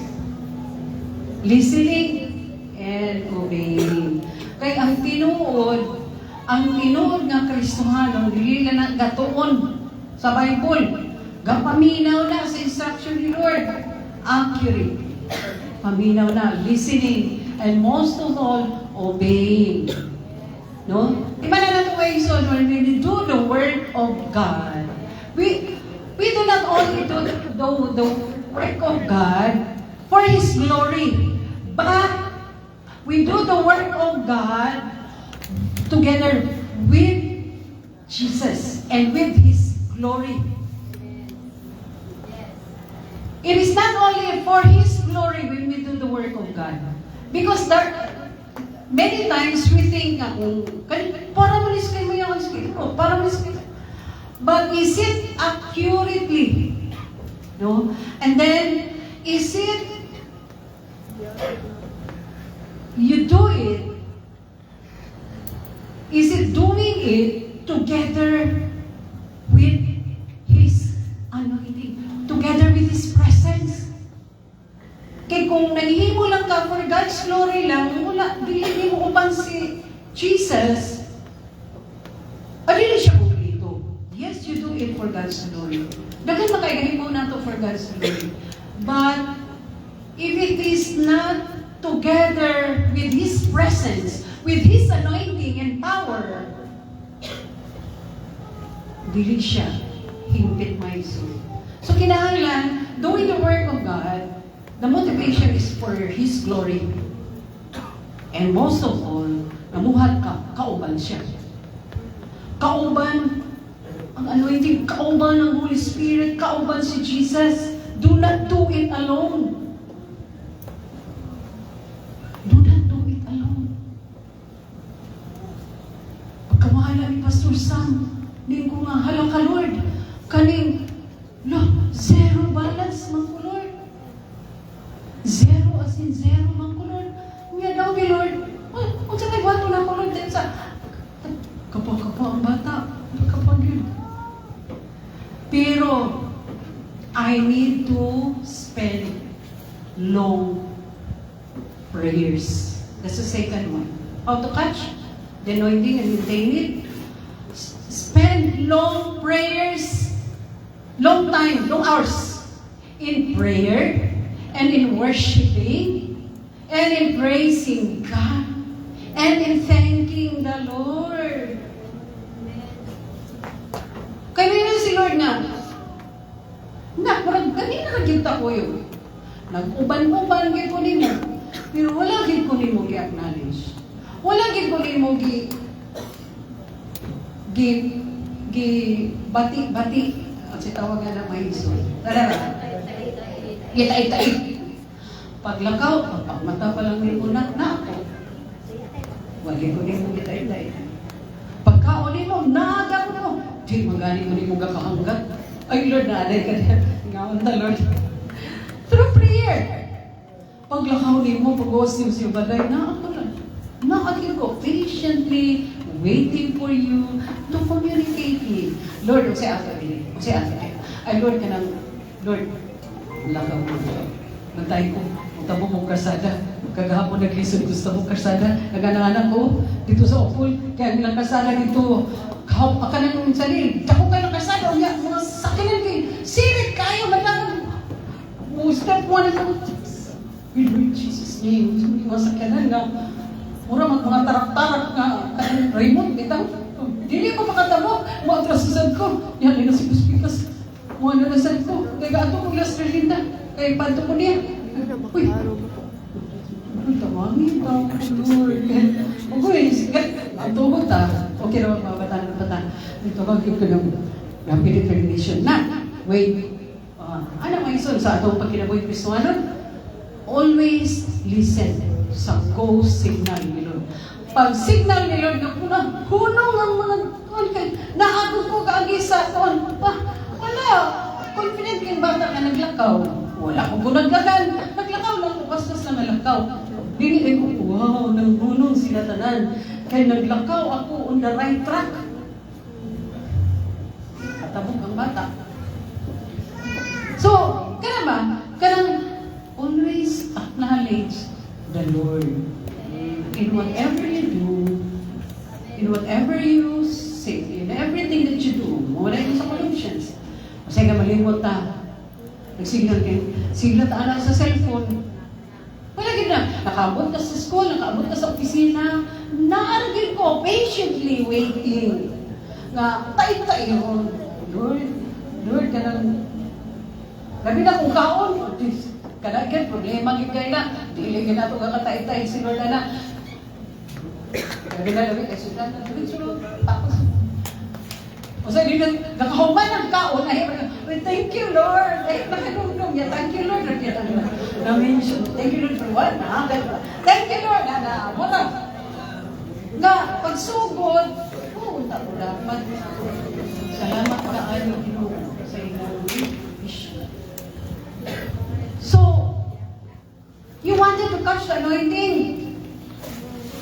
listening, and obeying. Kaya ang tinuod nga Kristohano, dili na gatuon sa Bible. Gapaminaw na sa instruction ni Lord. Accurate. Paminaw na, listening, and most of all, obeying. No? Diba na natin ways on when we do the word of God, we do not only do the work of God for His glory, but we do the work of God together with Jesus and with His glory. It is not only for His glory when we do the work of God. Because many times we think, para malis kayo mo yung skill ko, para malis kayo. But is it accurately? No? And then, is it, you do it, is it doing it together with His anointing, together with His presence? Kaya kung nahihimo lang ka for God's glory lang, wala, dili mo upan si Jesus, may gahimo na to for God's glory. But if it is not together with His presence, with His anointing and power, dili siya hingpit maiso. So kinahanglan, doing the work of God, the motivation is for His glory. And most of all, namuhat ka, kauban siya. Kauban ang anointing, kauban ng Holy Spirit, kauban si Jesus. Do not do it alone. Do not do it alone. Pagkawahala ni Pastor Sam, din ko nga, hala ka Lord, kaning, zero balance man ko Lord. Zero as in zero man ko Lord. Nga daw ni Lord, kung sa may bato na ko Lord, din sa, kapag ang bata, kapag yun. Pero, I need to spend long prayers. That's the second one. How to catch the anointing and maintain it. Spend long prayers, long time, long hours in prayer and in worshiping and in praising God and in thanking the Lord. Kaya na si Lord nga, parang kanina nagkita ko yun. Nag-uban-uban gid ko nimo. Pero wala gid ko nimo gi-acknowledge. Wala gid ko nimo bati-bati. At si tawag nga na maiso. Tara. Ita-ita. Paglakaw, pagmata pa lang nimo na ako. Wala ko nimo ita-ita. Pagkaon nimo, naagak mo. Di magani mo nimo gakahanggat. Ay, Lord, naalay ka na. Ngaon na, Lord. Through prayer. Paglakaw mo, pag-uwas niyo siya baday, na ako lang. Nakakil ko, patiently waiting for you to communicate with. Lord, kasi ato din. Ay, Lord, ka nang, Lord, lakaw mo. Nantay ko, punta mo mong karsada. Kagahapon nag-listen, gusto mong karsada. Nag-anak ko, dito sa Opol. Kaya nilang karsada dito. Kahap ka ng sarili. Dako kayo ng karsada. Mga sakinan kayo. Sirit kayo. Madang. Step one ito. In Jesus' name. Mga sakinan na. Mura mga tarak-tarak na. Remote. Bitaw. Dili ko makatabo. Mga atrasusan ko. Yan na si Puspikas. Mga nanasan ko. Kaya gato ko last relinda. Kaya panto ko niya. Uy. Tawangin tao ko, Lord. Okay, ang tuhod ta. Okay naman mga bata. Dito kang yung kanang rapid determination na. Wait. Ano may son sa atong pagkinabuhi Kristohanon? Always listen sa go signal ni Lord. Pag signal ni Lord na hunong ang mga naagod ko kaagisa kon. Wala. Confident kang bata ka naglakaw. Wala ko gunaglagan. Naglakaw lang ko bastos na nalakaw. Dili ko, wow, nanghunong sila tanan. Kaya naglakaw ako on the right track. Katabog ang bata. So, kanang always acknowledge the Lord. In whatever you do, in whatever you say, in everything that you do, wala yun sa Colossians. Kasi ka malimot ta. Nagsignal kayo. Sigla ta anak sa cellphone. Wala gina, nakaabot ka sa school, nakaabot ka sa opisina, naaragin ko, patiently waiting. Nga, tay-tay yun. Lord, kanang, gabi na kung kaon, kanagyan, problema gigay na, dili gina ito kakatay-tay, si Lord na. Gabi na, gabi, kasi na, tapos, o sa hindi nakahuman ang kaon, thank you, Lord. Ay, nakanungdong niya, thank you, Lord. Na-mention, thank you, Lord, for what? Thank you, Lord. Muna. Nga, pagsugod, punta ko dapat. Salamat ka kayo, Ginoo, sa inyong issue. So, you wanted to catch the anointing.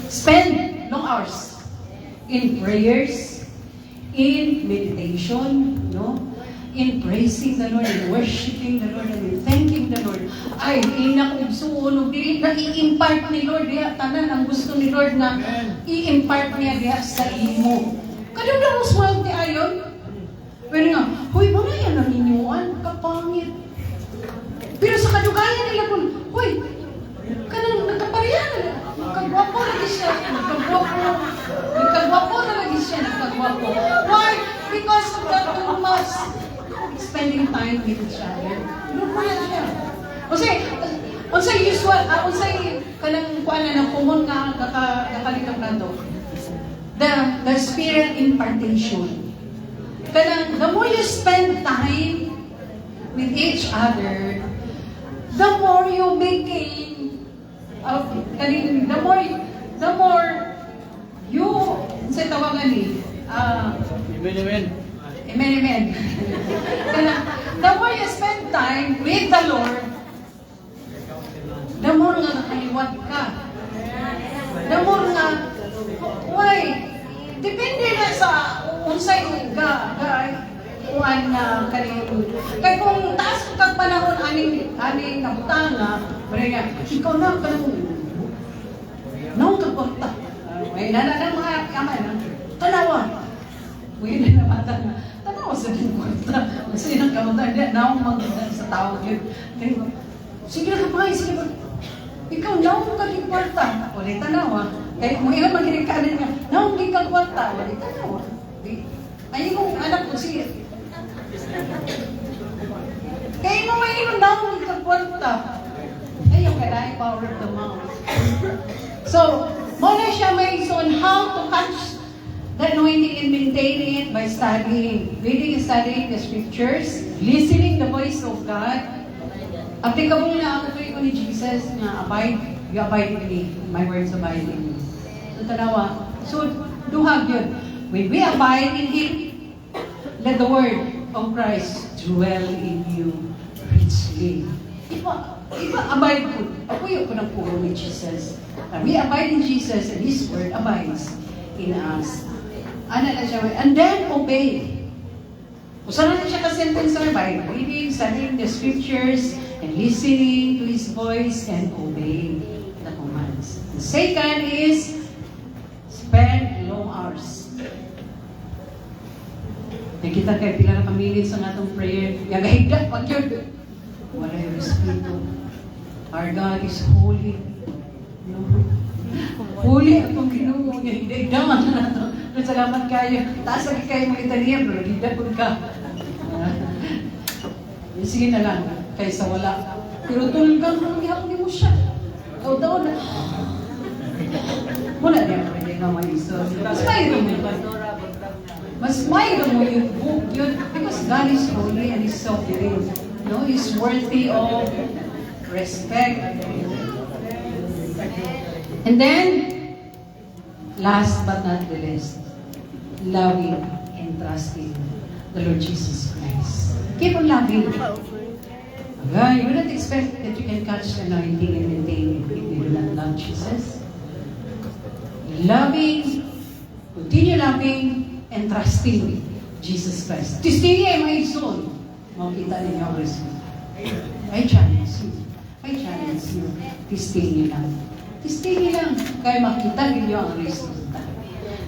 Spend long hours in prayers, in meditation, no? In praising the Lord, in worshiping the Lord, and in thanking the Lord. Ay, ina ko suunog, dili na i-impart ni Lord diha tanan ang gusto ni Lord na i-impart niya diha sa imo. Kadung na mo swerte ayon. Pero nga, huy, wala yan ang inyuan, kapangit. Pero sa kadugayan nila kung, huy, kanang nagkaparihan na, nagkagwapo lagi siya, nagkagwapo na lagi siya, nagkagwapo. Why? Because of that too much spending time with each other. Normal siya. Unsay usual, unsay kanang kuan na puhon nga nakalikap na to. The spirit impartation. Kanang the more you spend time with each other, the more you became the more you sa tawagan ni Amen. Amen. Kanang the more you spend time with the Lord, the more nga nakaliwat ka. The more nga, why? Depende na sa unsay kuan na kanino. Kaya kung taas ko kang panahon aning kabutanga, nga, ikaw na kanang naong kagwarta. May nanalang mga kamay na, tanawa. Uy, nanamata na, tanawa sa ng kwarta. Kasi nang kabutanga, naong magdaan sa tao yun. Sige na kapay, sige ba? Ikaw, naong kaging kwarta. Ulit tanawa. Kaya kung ilan magkirikanin nga, naong kaging kwarta. Ulit tanawa. Ayun kong anak ko siya. Kaya mo may ilang naong kaging kwarta. Ayun, kaya power of the mouth. So, muna siya may on how to catch the anointing and maintain it by studying, reading and studying the scriptures, listening the voice of God. Applicable na ako ko ni Jesus na you abide in me, my words abide in me. So, tanawa. So, duhag yun. When we abide in Him, let the word of Christ dwell in you richly. Iba abide po. Apuyo ko ng puro ni Jesus. We abide in Jesus and His word abides in us. Ano na siya? And then obey. Usahan na siya ka-sentence sa Bible. Reading, studying the scriptures, and listening to His voice, and obey the commands. The second is spend long hours. Nakita kayo, pila na kamilis sa natong prayer. Yagahigda, pag yun. Wala yung Espiritu. Our God is holy. No? Holy atong Ginoo niya. Higda-higdaman na nato. Salamat kayo. Taas lagi kayo mga Italian, pero higda po ka. Sige na lang, kaysa wala. Pero tulgang nang ihapon mo siya. Taon-taon na. Muna niya pwede na may iso. Mas mayroon mo yun. Mas mayroon mo yung book yun. Because God is holy and He's sovereign. No, He's worthy of respect. And then, last but not the least, loving and trusting the Lord Jesus Christ. Keep on loving. Okay, you do not expect that you can catch the anointing and maintain it if you do not love Jesus. Loving, continue loving, and trusting Jesus Christ. Tistingin ay may soul. Makita ninyo ang result. I challenge you. Tistingin lang. Tistingin lang. Kaya makita ninyo ang resulta.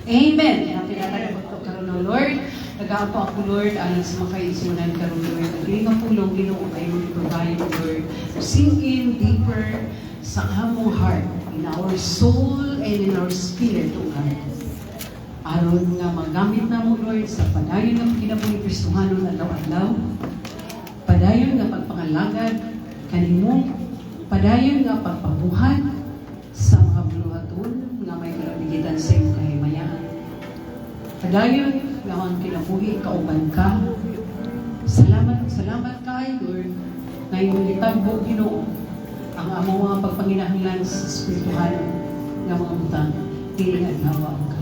Amen. Ang tinatagay ko karoon ng Lord. Nag-aapo ako, Lord, alang sa mga kaisunan karoon ng Lord. Naging ang pulong, Ginoo, kayo provide, Lord, to sink in deeper sa among heart, in our soul, and in our spirit, O God. Aron nga magamit na mo, Lord, sa padayon ng kinabuhi Kristohanon adlaw-adlaw, padayon nga pagpangalagad kanimo, padayon nga pagpabuhat sa mga buluhaton nga may kalamigitan sa iyong kahimayan. Padayon nga ang kinabuhi kauban ka. Salamat kay Lord na iyong itagbo, Ginoo, ang among mga pagpanginahanglan sa espirituhan nga mga butang dili adlaw ka.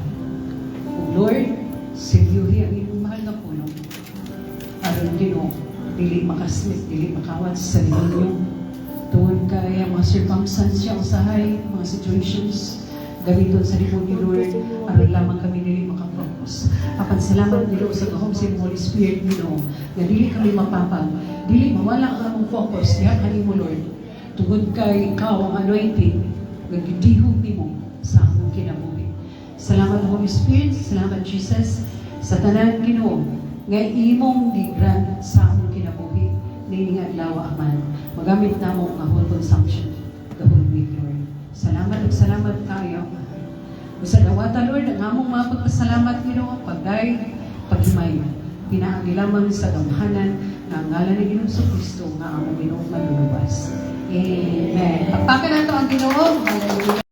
O Lord, silyuhi ang iyong mahal na puno. Aron Ginoo, dili makaslit, dili makawat sa sarili tungod kay mga circumstances usahay, mga situations gamiton sa libon ni Lord, aron lamang kami dili makapokus. Apan salamat nilo sa gahom sa Holy Spirit nilo, na dili kami mapapag, dili mawala ang among focus diha kanimo Lord. Tungod kay ikaw ang anointing, nagdihog nimo sa among kinabuhi. Salamat Holy Spirit, salamat Jesus, sa tanan Ginoo nga imong di-grant sa among kinabuhi nining adlaw aman. Magamit namo nga whole consumption the whole week, Lord. Salamat ug salamat kayo. Sa dawata, Lord, ang among mga pagpasalamat, Ginoo, pagday, paghimay. Pinaagi lamang sa gamhanan ng ngalan ni Ginoong Kristo nga among Ginoong malulubas. Amen. Pagpakan nato ang Ginoo. Hallelujah.